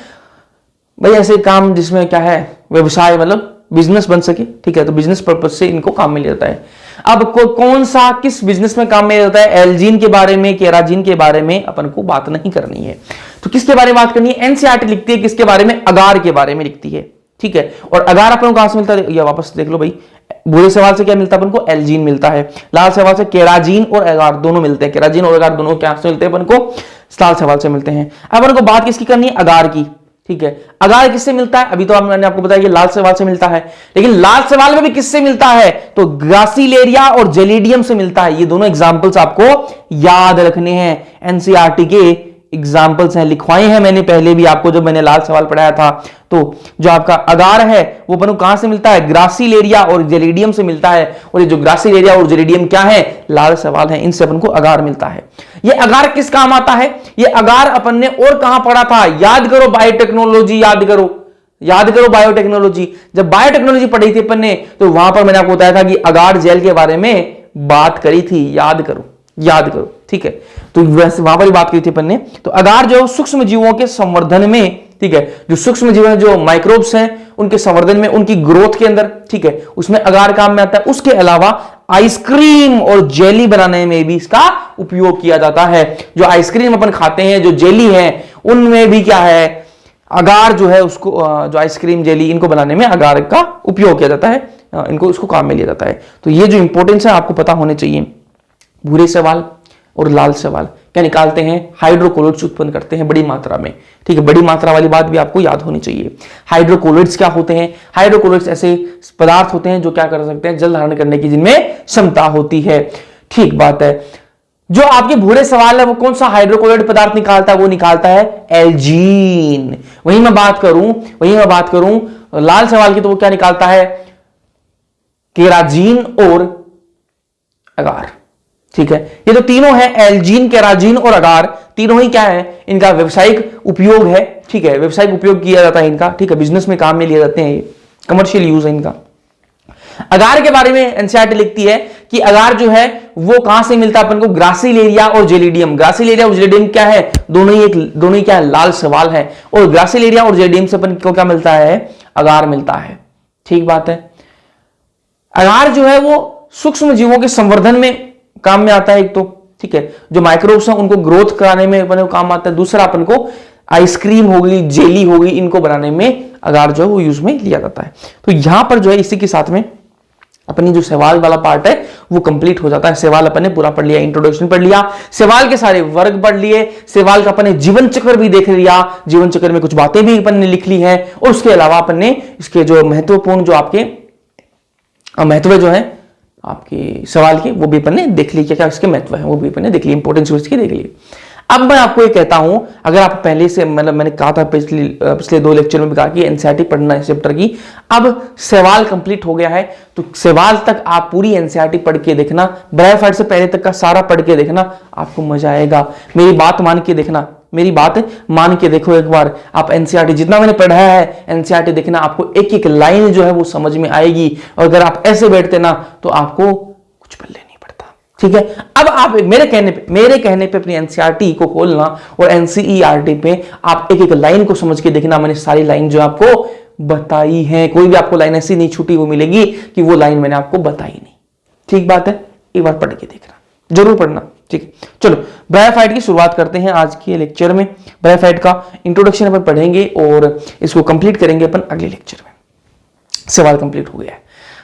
भाई ऐसे काम जिसमें क्या है, व्यवसाय मतलब बिजनेस बन सके। ठीक है, तो बिजनेस पर्पज से इनको काम में लिया जाता है। अब कौन सा किस बिजनेस में काम में लिया जाता है, एल्जीन के बारे में, केराजीन के बारे में अपन को बात नहीं करनी है। तो किसके बारे में बात करनी है, एनसीईआरटी लिखती है किसके बारे में, अगार के बारे में लिखती है। ठीक है, और अगार अपन को कहां से मिलता है, या वापस देख लो भाई। बुरे सवाल से क्या मिलता है अपन को, एल्जीन मिलता है। लाल सवाल से केराजीन और अगार दोनों मिलते हैं। केराजीन और अगार दोनों क्या से मिलते हैं अपन को, लाल सवाल से मिलते हैं। अब अपन को बात किसकी करनी है, अगार की। ठीक है, अगार किससे मिलता है, अभी तो मैंने आपको बताया कि लाल सवाल से मिलता है, लेकिन लाल सवाल में भी किससे मिलता है, तो ग्रासिलेरिया और जेलिडियम से मिलता है। ये दोनों एग्जांपल्स आपको याद रखने हैं, एनसीईआरटी के एग्जाम्पल्स हैं, लिखवाए हैं मैंने पहले भी आपको, जब मैंने लाल सवाल पढ़ाया था। तो जो आपका अगार है वो अपन को कहां से मिलता है, ग्रासिलेरिया और जेलिडियम से मिलता है। और ये जो ग्रासिलेरिया और जेलिडियम क्या है, लाल सवाल है, इनसे अपन को अगार मिलता है। ये अगार किस काम आता है, ये अगार अपन ने और कहां पढ़ा था, याद करो, बायोटेक्नोलॉजी, याद करो बायोटेक्नोलॉजी। जब बायोटेक्नोलॉजी पढ़ी थी अपन ने, तो वहां पर मैंने आपको बताया था कि अगार जेल के बारे में बात करी थी, याद करो। ठीक है, तो वैसे वहां पर बात की थी अपन ने। तो अगार जो सूक्ष्म जीवों के संवर्धन में, ठीक है, जो सूक्ष्म जीव हैं, जो माइक्रोब्स हैं, उनके संवर्धन में, उनकी ग्रोथ के अंदर, ठीक है, उसमें अगार काम में आता है। उसके अलावा आइसक्रीम और जेली बनाने में भी इसका उपयोग किया जाता है। जो आइसक्रीम अपन खाते हैं, जो जेली है, उनमें भी क्या है, अगार जो है उसको, जो आइसक्रीम जेली इनको बनाने में अगार का उपयोग किया जाता है, इनको उसको काम में लिया जाता है। तो ये जो इंपॉर्टेंस है आपको पता होने चाहिए। भूरे सवाल और लाल सवाल क्या निकालते हैं, हाइड्रोकोलोइड्स उत्पन्न करते हैं बड़ी मात्रा में। ठीक है, बड़ी मात्रा वाली बात भी आपको याद होनी चाहिए। हाइड्रोकोलोइड्स क्या होते हैं, हाइड्रोकोलोइड्स ऐसे पदार्थ होते हैं जो क्या कर सकते हैं, जल धारण करने की जिनमें क्षमता होती है। ठीक बात है। जो आपके भूरे सवाल है वो कौन सा हाइड्रोकोलोइड पदार्थ निकालता है, वो निकालता है एल्जीन। वहीं मैं बात करूं लाल सवाल की, तो वो क्या निकालता है, केराजीन और अगार। ठीक है, ये तो तीनों है, एल्जीन, केराजीन और अगार, तीनों ही क्या है, इनका व्यवसायिक उपयोग है। ठीक है, व्यवसायिक उपयोग किया जाता है इनका। ठीक है, बिजनेस में काम में लिए जाते हैं, ये कमर्शियल यूज है इनका। अगार के बारे में एनसीईआरटी लिखती है कि अगार जो है वो कहां से मिलता है अपन को, ग्रासिलेरिया और जेलिडियम। ग्रासिलेरिया और जेलिडियम क्या है, दोनों ही क्या है, लाल सवाल है। और ग्रासिलेरिया और जेलिडियम से अपन को क्या मिलता है, अगार मिलता है। ठीक बात है। अगार जो है वो सूक्ष्म जीवों के संवर्धन में काम में आता है एक तो। ठीक है, जो माइक्रोब्स हैं उनको ग्रोथ कराने में अपन को काम आता है। दूसरा अपन को आइसक्रीम हो गई, जेली हो गई, इनको बनाने में अगार जो है वो यूज में लिया जाता है। तो यहां पर जो है इसी के साथ में अपनी जो सवाल वाला पार्ट है वो कंप्लीट हो जाता है। सवाल अपन ने पूरा पढ़ लिया, इंट्रोडक्शन पढ़ लिया, सवाल के सारे वर्ग पढ़ लिए, सवाल का अपन ने जीवन चक्र भी देख लिया, जीवन चक्र में कुछ बातें भी अपन ने लिख ली हैं। और उसके अलावा अपन ने इसके जो महत्वपूर्ण जो आपके महत्व जो है आपके सवाल के, वो भी अपन ने देख ली, क्या इसके महत्व है वो भी अपन ने देख ली, इंपॉर्टेंस उसकी देख ली। अब मैं आपको ये कहता हूं, अगर आप पहले से, मतलब मैंने कहा था पिछले 2 लेक्चर में भी कहा कि एनसीईआरटी पढ़ना है चैप्टर की, अब सवाल कंप्लीट हो गया है, तो सवाल तक आप पूरी एनसीईआरटी पढ़ के देखना, ब्रायोफाइट से पहले तक का सारा पढ़ के देखना, आपको मजा आएगा। मेरी बात मान के देखना, मेरी बात मान के देखो एक बार। आप एनसीईआरटी जितना मैंने पढ़ाया है, एनसीईआरटी देखना, आपको एक एक लाइन जो है वो समझ में आएगी। और अगर आप ऐसे बैठते ना तो आपको कुछ पल्ले नहीं पड़ता। ठीक है, अब आप मेरे कहने पे अपनी एनसीईआरटी को खोलना और एनसीईआरटी पे आप एक एक लाइन को समझ के देखना। मैंने सारी लाइन जो आपको बताई है। कोई भी आपको लाइन ऐसी नहीं छूटी वो मिलेगी कि वो लाइन मैंने आपको बताई नहीं। ठीक बात है, एक बार पढ़ के देखना, जरूर पढ़ना। ठीक है, चलो ब्रायोफाइट की शुरुआत करते हैं आज के लेक्चर में। ब्रायोफाइट का इंट्रोडक्शन अपन पढ़ेंगे और इसको कंप्लीट करेंगे अपन अगले लेक्चर में। सवाल कंप्लीट हो गया है।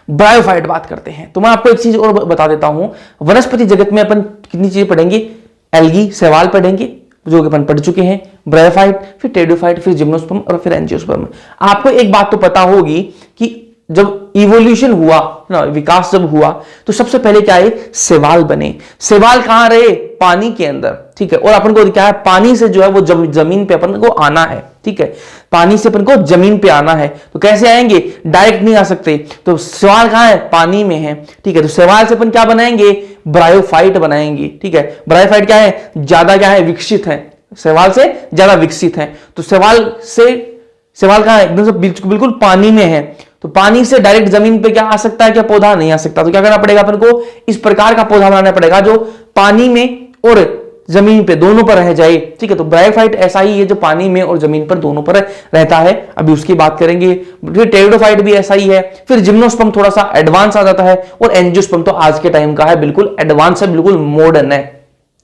ब्रायोफाइट बात करते हैं तो मैं आपको एक चीज और बता देता हूं, वनस्पति जगत में अपन कितनी चीजें पढ़ेंगे, एल्गी शैवाल पढ़ेंगे जो कि अपन पढ़ चुके हैं, ब्रायोफाइट, फिर टेरिडोफाइट, फिर जिम्नोस्पर्म और फिर एंजियोस्पर्म। आपको एक बात तो पता होगी कि जब इवोल्यूशन हुआ ना, विकास जब हुआ तो सबसे पहले क्या है, शैवाल बने। शैवाल कहां रहे, पानी के अंदर। ठीक है, और अपन को क्या है, पानी से जो है वो जमीन पे अपन को आना है। ठीक है, पानी से अपन को जमीन पे आना है। तो कैसे आएंगे, डायरेक्ट नहीं आ सकते। तो शैवाल कहां है, पानी में है। ठीक है, तो शैवाल से अपन क्या बनाएंगे, ब्रायोफाइट बनाएंगे। ठीक है, ब्रायोफाइट क्या है, ज्यादा क्या है, विकसित है, शैवाल से ज्यादा विकसित है। तो शैवाल कहां है, एकदम से बिल्कुल पानी में है। तो पानी से डायरेक्ट जमीन पे क्या आ सकता है, क्या पौधा नहीं आ सकता। तो क्या करना पड़ेगा अपन को, इस प्रकार का पौधा बनाना पड़ेगा जो पानी में और जमीन पे दोनों पर रह जाए। ठीक है, तो ब्रायोफाइट ऐसा ही है जो पानी में और जमीन पर दोनों पर रहता है, अभी उसकी बात करेंगे। फिर टेरिडोफाइट भी ऐसा ही है। फिर जिम्नोस्पर्म थोड़ा सा एडवांस आ जाता है, और एंजियोस्पर्म तो आज के टाइम का है, बिल्कुल एडवांस है, बिल्कुल मॉडर्न है।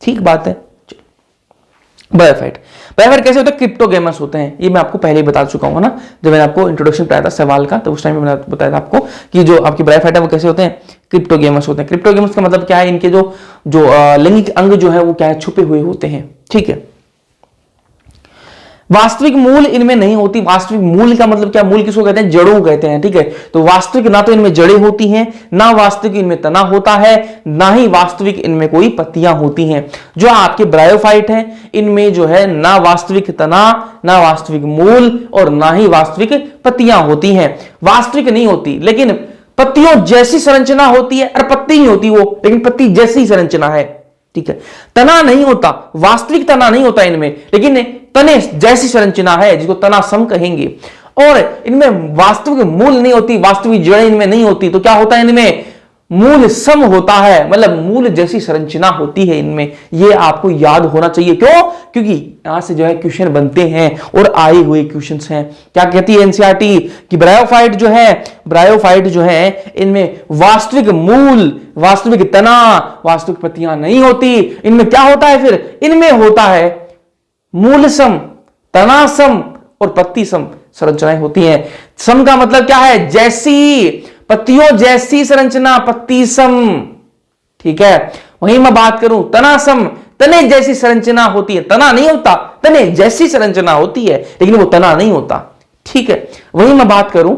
ठीक बात है। ब्रायोफाइट कैसे होता है, क्रिप्टोगेमस होते हैं। ये मैं आपको पहले ही बता चुका हूं ना, जब मैंने आपको इंट्रोडक्शन बताया था सवाल का, तो उस टाइम में मैंने बताया था आपको कि जो आपकी ब्रायोफाइट है वो कैसे होते हैं, क्रिप्टोगेमस होते हैं। क्रिप्टोगेमस का मतलब क्या है, इनके जो लैंगिक अंग जो है वो क्या है, छुपे हुए होते हैं। ठीक है, वास्तविक मूल इनमें नहीं होती। वास्तविक मूल का मतलब क्या, मूल किसको कहते हैं, जड़ों कहते हैं। ठीक है, तो वास्तविक ना तो इनमें जड़ें होती हैं, ना वास्तविक इनमें तना होता है, ना ही वास्तविक इनमें कोई पत्तियां होती हैं। जो आपके ब्रायोफाइट हैं इनमें जो है ना वास्तविक तना, ना वास्तविक मूल और ना ही वास्तविक पत्तियां होती हैं। वास्तविक नहीं होती, लेकिन पत्तियों जैसी संरचना होती है, और पत्ती नहीं होती वो, लेकिन पत्ती जैसी संरचना है। ठीक है, तना नहीं होता, वास्तविक तना नहीं होता इनमें, लेकिन तने जैसी संरचना है जिसको तनासम कहेंगे। और इनमें वास्तविक मूल नहीं होती, वास्तविक जड़ें इनमें नहीं होती। तो क्या होता है, इनमें मूल सम होता है, मतलब मूल जैसी संरचना होती है इनमें। ये आपको याद होना चाहिए। क्यों, क्योंकि यहां से जो है क्वेश्चन बनते हैं और आए हुए क्वेश्चंस हैं। क्या कहती है एनसीईआरटी कि ब्रायोफाइट जो है इनमें वास्तविक मूल, वास्तविक तना, वास्तविक पत्तियां नहीं होती। इनमें क्या होता है, फिर इनमें होता है मूल सम, तना सम और पत्ती सम संरचनाएं होती हैं। सम का मतलब क्या है, जैसी, पत्तियों जैसी संरचना, पत्ती सम। ठीक है, वहीं मैं बात करूं तना सम, तने जैसी संरचना होती है। तना नहीं होता, तने जैसी संरचना होती है, लेकिन वो तना नहीं होता। ठीक है, वहीं मैं बात करूं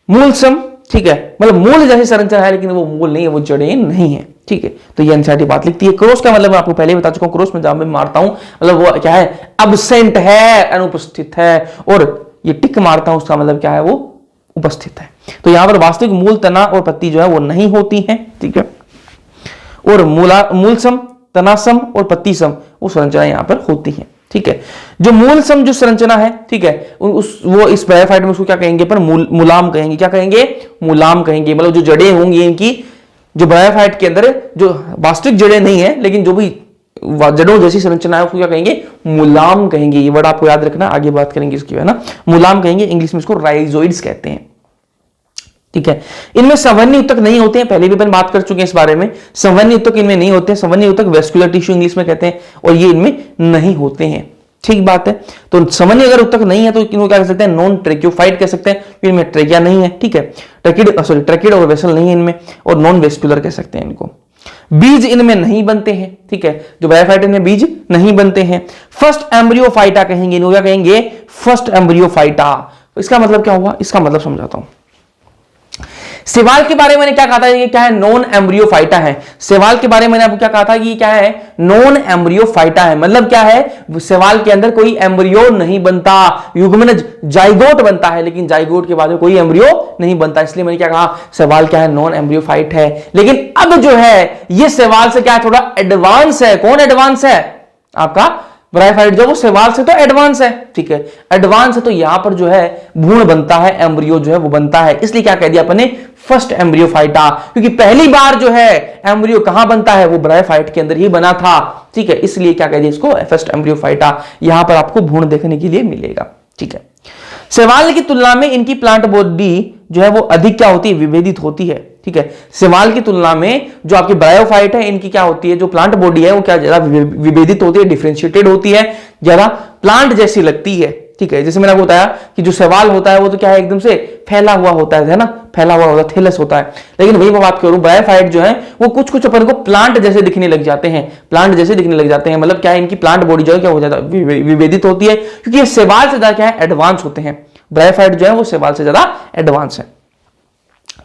मूल सम। ठीक है, मतलब मूल जैसी संरचना है, लेकिन वो मूल नहीं है, वो जड़ें नहीं है। ठीक है, तो ये एनसीईआरटी बात लिखती है। क्रॉस का मतलब मैं आपको पहले ही बता चुका हूं, क्रॉस में जहां मैं मारता हूं मतलब वो क्या है, अब्सेंट है, अनुपस्थित है। और ये टिक मारता हूं, उसका मतलब क्या है, वो उपस्थित है। तो यहां पर वास्तविक मूल, तना और पत्ती जो है वो नहीं होती है। ठीक है, और मूल सम, तनासम और पत्ती सम वो संरचना यहां पर होती है। ठीक है, जो मूल सम जो संरचना है, ठीक है, वो इस ब्रायोफाइट में उसको क्या कहेंगे, पर मूलाम कहेंगे। क्या कहेंगे, मूलाम कहेंगे। मतलब जो जड़ें होंगी इनकी, जो ब्रायोफाइट के अंदर जो वास्तविक जड़ें नहीं है, लेकिन जो भी जड़ों जैसी संरचना है उसको क्या कहेंगे, मूलाम कहेंगे। ये वर्ड आपको याद रखना, आगे बात करेंगे इसकी, है ना। मूलाम कहेंगे, इंग्लिश में इसको राइजोइड्स कहते हैं। ठीक है, इनमें संवहनी ऊतक नहीं होते हैं, पहले भी अपन बात कर चुके हैं इस बारे में। संवहनी ऊतक इनमें नहीं होते हैं, संवहनी ऊतक वेस्कुलर टिश्यू इंग्लिश में कहते हैं, और ये इनमें नहीं होते हैं। ठीक बात है, तो संवहनी अगर ऊतक नहीं है तो इनको क्या कह सकते हैं, नॉन ट्रेक्योफाइट कह सकते हैं। इनमें ट्रेकिया नहीं है। ठीक है, ट्रेकिड और वेसल नहीं है इनमें, और नॉन वेस्कुलर कह सकते हैं इनको। बीज इनमें नहीं बनते हैं। ठीक है, जो ब्रायोफाइट में बीज नहीं बनते हैं। फर्स्ट एम्ब्रियोफाइटा कहेंगे इनको, क्या कहेंगे, फर्स्ट एम्ब्रियोफाइटा। इसका मतलब क्या हुआ, इसका मतलब समझाता हूं। शैवाल के बारे में मैंने क्या कहा था, ये क्या है, नॉन एम्ब्रियोफाइटा है। शैवाल के बारे में मैंने आपको क्या कहा था कि ये क्या है, नॉन एम्ब्रियोफाइटा है। मतलब क्या है, शैवाल के अंदर कोई एम्ब्रियो नहीं बनता, युग्मनज जाइगोट बनता है, लेकिन जाइगोट के बाद में कोई एम्ब्रियो नहीं बनता। इसलिए मैंने क्या कहा, शैवाल क्या है, नॉन एम्ब्रियोफाइट है। लेकिन अब जो है ये शैवाल से क्या है, थोड़ा एडवांस है। कौन एडवांस है, आपका ब्रायोफाइट जो वो शैवाल से तो एडवांस है, ठीक है, एडवांस है, तो यहां पर जो है भ्रूण बनता है, एम्ब्रियो जो है वो बनता है, इसलिए क्या कह दिया अपने फर्स्ट एम्ब्रियोफाइटा, क्योंकि पहली बार जो है एम्ब्रियो कहां बनता है, वो ब्रायोफाइट के अंदर ही बना था, ठीक है, इसलिए क्या कह दिया इसको फर्स्ट एम्ब्रियोफाइटा। यहां पर आपको भ्रूण देखने के लिए मिलेगा, ठीक है। शैवाल की तुलना में इनकी प्लांट बॉडी जो है वो अधिक क्या होती है, विभेदित होती है, ठीक है। शैवाल की तुलना में जो आपकी ब्रायोफाइट है इनकी क्या होती है, जो प्लांट बॉडी है वो क्या ज्यादा विभेदित होती है, डिफरेंशिएटेड होती है, ज्यादा प्लांट जैसी लगती है, ठीक है। जैसे मैंने आपको बताया कि जो शैवाल होता है वो तो क्या है, एकदम से फैला हुआ होता है ना, फैला हुआ होता है, थैलस होता है, लेकिन वही मैं बात करूं ब्रायोफाइट जो है वो कुछ कुछ अपन को प्लांट जैसे दिखने लग जाते हैं, प्लांट जैसे दिखने लग जाते हैं, मतलब क्या है, इनकी प्लांट बॉडी जो है क्या हो जाता है, विभेदित होती है, क्योंकि ये शैवाल से ज्यादा क्या है, एडवांस होते हैं। ब्रायोफाइट जो है वो शैवाल से ज्यादा एडवांस है।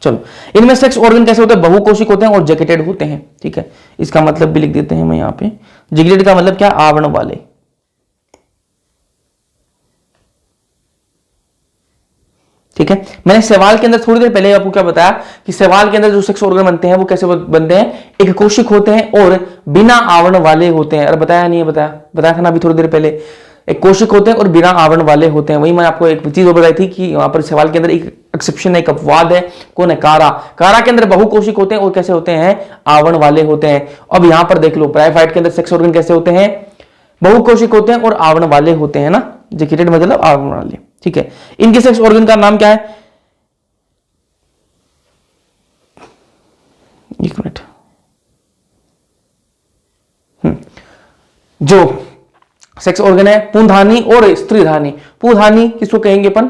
चलो, इनमें सेक्स ऑर्गन कैसे होते हैं, बहुकोशिक होते हैं और जैकेटेड होते हैं, ठीक है। इसका मतलब भी लिख देते हैं मैं यहाँ पे, जैकेटेड का मतलब क्या, आवरण वाले, ठीक है। मैंने शैवाल के अंदर थोड़ी देर पहले आपको क्या बताया कि शैवाल के अंदर जो सेक्स ऑर्गन बनते हैं वो कैसे बनते हैं, एक कोशिक होते हैं और बिना आवरण वाले होते हैं। अरे बताया नहीं है, बताया था ना अभी थोड़ी देर पहले, एक कोशिक होते हैं और बिना आवरण वाले होते हैं। वही मैं आपको एक चीज और बताई थी कि वहां पर सवाल के अंदर एक एक्सेप्शन है, एक अपवाद है, कौन है, कारा। कारा के अंदर बहुकोशिक होते हैं और कैसे होते हैं, आवरण वाले होते हैं। अब यहां पर देख लो ब्रायोफाइट के अंदर सेक्स ऑर्गन कैसे होते हैं, बहुकोशिक होते हैं और आवरण वाले होते हैं ना, जैकेटेड मतलब आवरण वाले, ठीक है। इनके सेक्स ऑर्गन का नाम क्या है, एक मिनट, जो सेक्स ऑर्गन है पुंधानी और स्त्रीधानी। पुंधानी किसको कहेंगे अपन,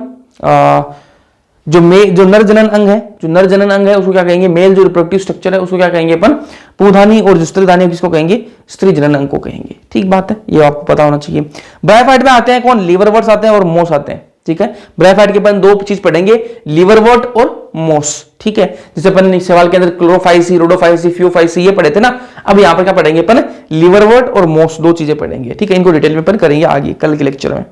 जो नर जनन अंग है, जो नर जनन अंग है उसको क्या कहेंगे, मेल जो रिप्रोडक्टिव स्ट्रक्चर है उसको क्या कहेंगे अपन, पुंधानी, और जो स्त्रीधानी किसको कहेंगे, स्त्री जनन अंग को कहेंगे, ठीक बात है, ये आपको पता होना चाहिए। ब्रायोफाइट में आते हैं कौन, लीवरवर्ट्स आते हैं और मोस आते हैं, ठीक है। ब्रायोफाइट के अपन दो चीज पढ़ेंगे, लीवरवर्ट और मोस, ठीक है। जैसे अपन सवाल के अंदर क्लोरोफाइसी, रोडोफाइसी, फ्यूफाइसी ये पढ़े थे ना, अब यहां पर क्या पढ़ेंगे अपन, लीवरवर्ट और मोस, दो चीजें पढ़ेंगे, ठीक है। इनको डिटेल में अपन करेंगे आगे कल के लेक्चर में।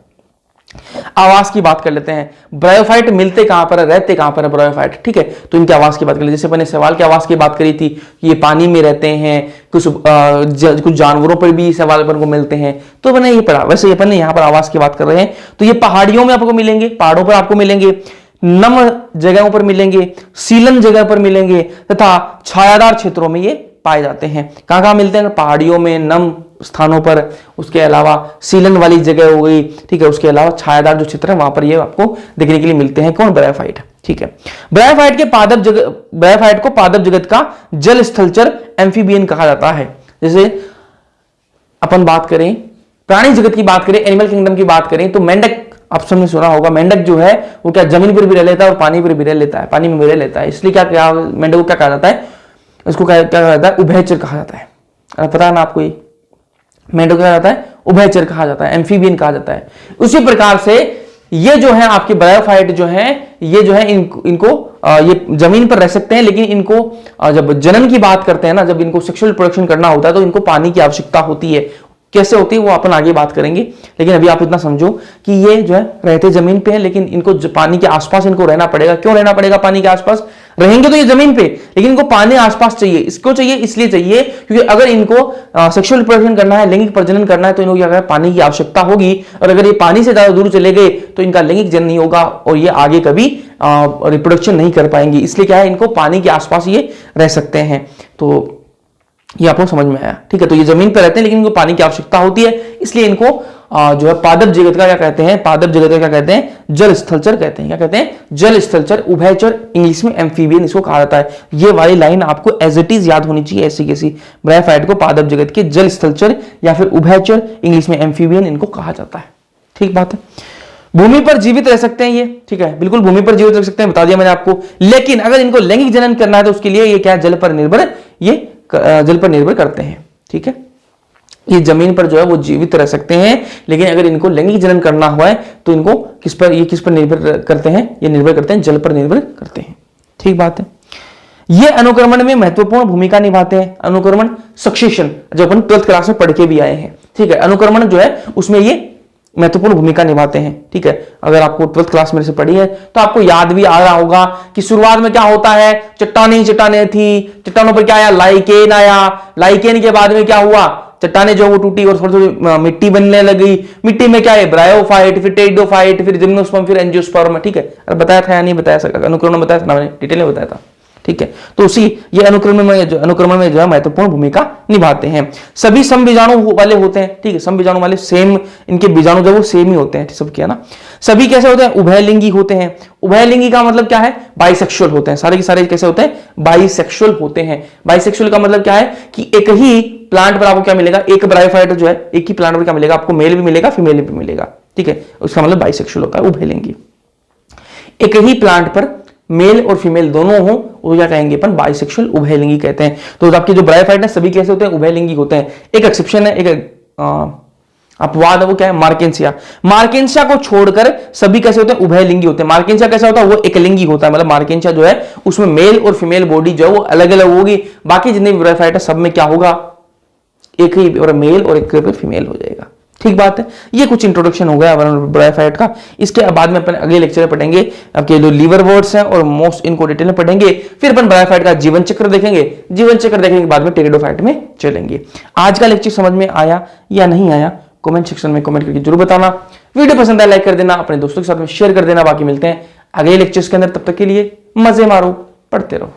आवास की बात कर लेते हैं, ब्रायोफाइट मिलते कहां पर है, रहते कहां पर है ब्रायोफाइट, ठीक है। तो इनके आवास की बात कर लेते, जैसे अपने सवाल के आवास की बात करी थी कि ये पानी में रहते हैं, कुछ जानवरों पर भी सवाल अपन को मिलते हैं, तो मैंने ये पढ़ा। वैसे अपन यहाँ पर आवास की बात कर रहे हैं, तो ये पहाड़ियों में आपको मिलेंगे, पहाड़ों पर आपको मिलेंगे, नम जगहों पर मिलेंगे, सीलन जगह पर मिलेंगे, तथा छायादार क्षेत्रों में ये पाए जाते हैं। कहां कहां मिलते हैं, पहाड़ियों में, नम स्थानों पर, उसके अलावा सीलन वाली जगह हो गई, ठीक है, उसके अलावा छायादार जो क्षेत्र है वहां पर ये आपको देखने के लिए मिलते हैं, कौन, ब्रायोफाइट, ठीक है। ब्रायोफाइट को पादप जगत का जल स्थलचर एम्फीबियन कहा जाता है। जैसे अपन बात करें प्राणी जगत की बात करें, एनिमल किंगडम की बात करें, तो मेंढक आप सबने सुना होगा, मेंढक जो है वो क्या जमीन पर भी रह लेता है और पानी पर भी रह लेता है, पानी में भी रह लेता है, इसलिए क्या मेंढक को क्या कहा जाता है, इसको क्या कहा जाता है, उभयचर कहा जाता है। पता है ना आपको, ये मेंढक क्या जाता है, उभयचर कहा जाता है, एम्फीबियन कहा जाता है। उसी प्रकार से ये जो है आपके ब्रायोफाइट जो है, ये जो है इनको ये जमीन पर रह सकते हैं, लेकिन इनको जब जनन की बात करते हैं ना, जब इनको सेक्सुअल प्रोडक्शन करना होता है तो इनको पानी की आवश्यकता होती है। कैसे होती है वो अपन आगे बात करेंगे, लेकिन अभी आप इतना समझो कि ये जो है रहते जमीन पे हैं, लेकिन इनको पानी के आसपास इनको रहना पड़ेगा। क्यों रहना पड़ेगा पानी के आसपास, रहेंगे तो ये जमीन पे, लेकिन इनको पानी आसपास चाहिए। इसको चाहिए, इसलिए चाहिए क्योंकि अगर इनको सेक्सुअल रिप्रोडक्शन करना है, लैंगिक प्रजनन करना है, तो इनको क्या पानी की आवश्यकता होगी, और अगर ये पानी से ज्यादा दूर चले गए तो इनका लैंगिक जनन नहीं होगा और ये आगे कभी रिप्रोडक्शन नहीं कर पाएंगे। इसलिए क्या है, इनको पानी के आसपास ये रह सकते हैं। तो ये आपको समझ में आया, ठीक है। तो ये जमीन पर रहते हैं लेकिन इनको पानी की आवश्यकता होती है, इसलिए इनको जो है पादप जगत का क्या कहते हैं, पादप जगत का क्या कहते हैं, जल स्थलचर कहते हैं। क्या कहते हैं, जल स्थलचर, उभयचर, इंग्लिश में एम्फीबियन इसको कहा जाता है। ये वाली लाइन आपको एज इट इज याद होनी चाहिए, ऐसी कैसी। ब्रायोफाइट को पादप जगत के जल स्थलचर या फिर उभयचर, इंग्लिश में एम्फीबियन इनको कहा जाता है, ठीक बात है। भूमि पर जीवित रह सकते हैं ये, ठीक है, बिल्कुल भूमि पर जीवित रह सकते हैं, बता दिया मैंने आपको। लेकिन अगर इनको लैंगिक जनन करना है तो उसके लिए ये क्या, जल पर निर्भर, ये जल पर निर्भर करते हैं, ठीक है। ये जमीन पर जो है वो जीवित रह सकते हैं, लेकिन अगर इनको लैंगिक जनन करना हुआ है तो इनको किस पर निर्भर करते हैं, ये निर्भर करते हैं, जल पर निर्भर करते हैं, ठीक बात है। ये अनुक्रमण में महत्वपूर्ण भूमिका निभाते हैं। अनुक्रमण, सक्सेशन, जो अपन 12th क्लास में पढ़ के भी आए हैं, ठीक है। अनुक्रमण जो है उसमें ये महत्वपूर्ण भूमिका निभाते हैं, ठीक है। अगर आपको 12th क्लास मेरे से पढ़ी है तो आपको याद भी आ रहा होगा कि शुरुआत में क्या होता है, चट्टानें थी, चट्टानों पर क्या आया, लाइकेन आया, लाइकेन के बाद में क्या हुआ, चट्टाने जो वो टूटी और थोड़ी थोड़ी मिट्टी बनने लगी। मिट्टी में क्या है, ब्रायोफाइट, फिर टेरिडोफाइट, फिर जिम्नोस्पर्म, फिर एंजियोस्पर्म। ठीक है, अरे बताया था या नहीं बताया सका, अनुक्रम में बताया था ना, मैंने डिटेल में बताया था। ठीक है, तो उसी ये अनुक्रमण में जो है महत्वपूर्ण भूमिका निभाते हैं। सभी सम बीजाणु वाले होते हैं। ठीक है, सम बीजाणु वाले सेम, इनके बीजाणु जो वो सेम ही होते हैं सबके, है ना। सभी कैसे होते हैं, उभयलिंगी होते हैं। उभयलिंगी का मतलब क्या है, बाइसेक्सुअल होते हैं। सारे के सारे कैसे होते हैं, बाइसेक्सुअल होते हैं। बाइसेक्सुअल का मतलब क्या है कि एक ही प्लांट पर आपको क्या मिलेगा, एक ब्रायोफाइट जो है एक ही प्लांट पर क्या मिलेगा आपको, मेल भी मिलेगा फीमेल भी मिलेगा। ठीक है, उसका मतलब बाइसेक्सुअल होता है उभयलिंगी। एक ही प्लांट पर मेल और फीमेल दोनों हो, वो क्या कहेंगे अपन, बाइसेक्सुअल उभयलिंगी कहते हैं। तो आपके जो ब्रायोफाइट है सभी कैसे होते हैं, उभयलिंगी होते हैं। एक एक्सेप्शन है, एक अपवाद है, वो क्या है, मार्केंसिया। मार्केंसिया को छोड़कर सभी कैसे होते हैं, उभयलिंगी होते हैं। मार्केंसिया कैसा होता है, वो एकलिंगी होता है, मतलब मार्केंसिया जो है उसमें मेल और फीमेल बॉडी जो है वो अलग अलग होगी। बाकी जितने भी ब्रायोफाइट है सब में क्या होगा, एक ही और मेल और एक फीमेल हो जाएगा। ठीक बात है, ये कुछ इंट्रोडक्शन हो गया ब्रायोफाइट का। इसके बाद में अपन अगले लेक्चर में पढ़ेंगे आपके जो लीवर वर्ड्स हैं और मोस्ट, इनको डिटेल में पढ़ेंगे। फिर अपन ब्रायोफाइट का जीवन चक्र देखेंगे। जीवन चक्र देखने के बाद में टेरिडोफाइट में चलेंगे। आज का लेक्चर समझ में आया या नहीं आया, कमेंट सेक्शन में कमेंट करके जरूर बताना। वीडियो पसंद आया लाइक कर देना, अपने दोस्तों के साथ में शेयर कर देना। बाकी मिलते हैं अगले लेक्चर्स के अंदर, तब तक के लिए मजे मारो, पढ़ते रहो।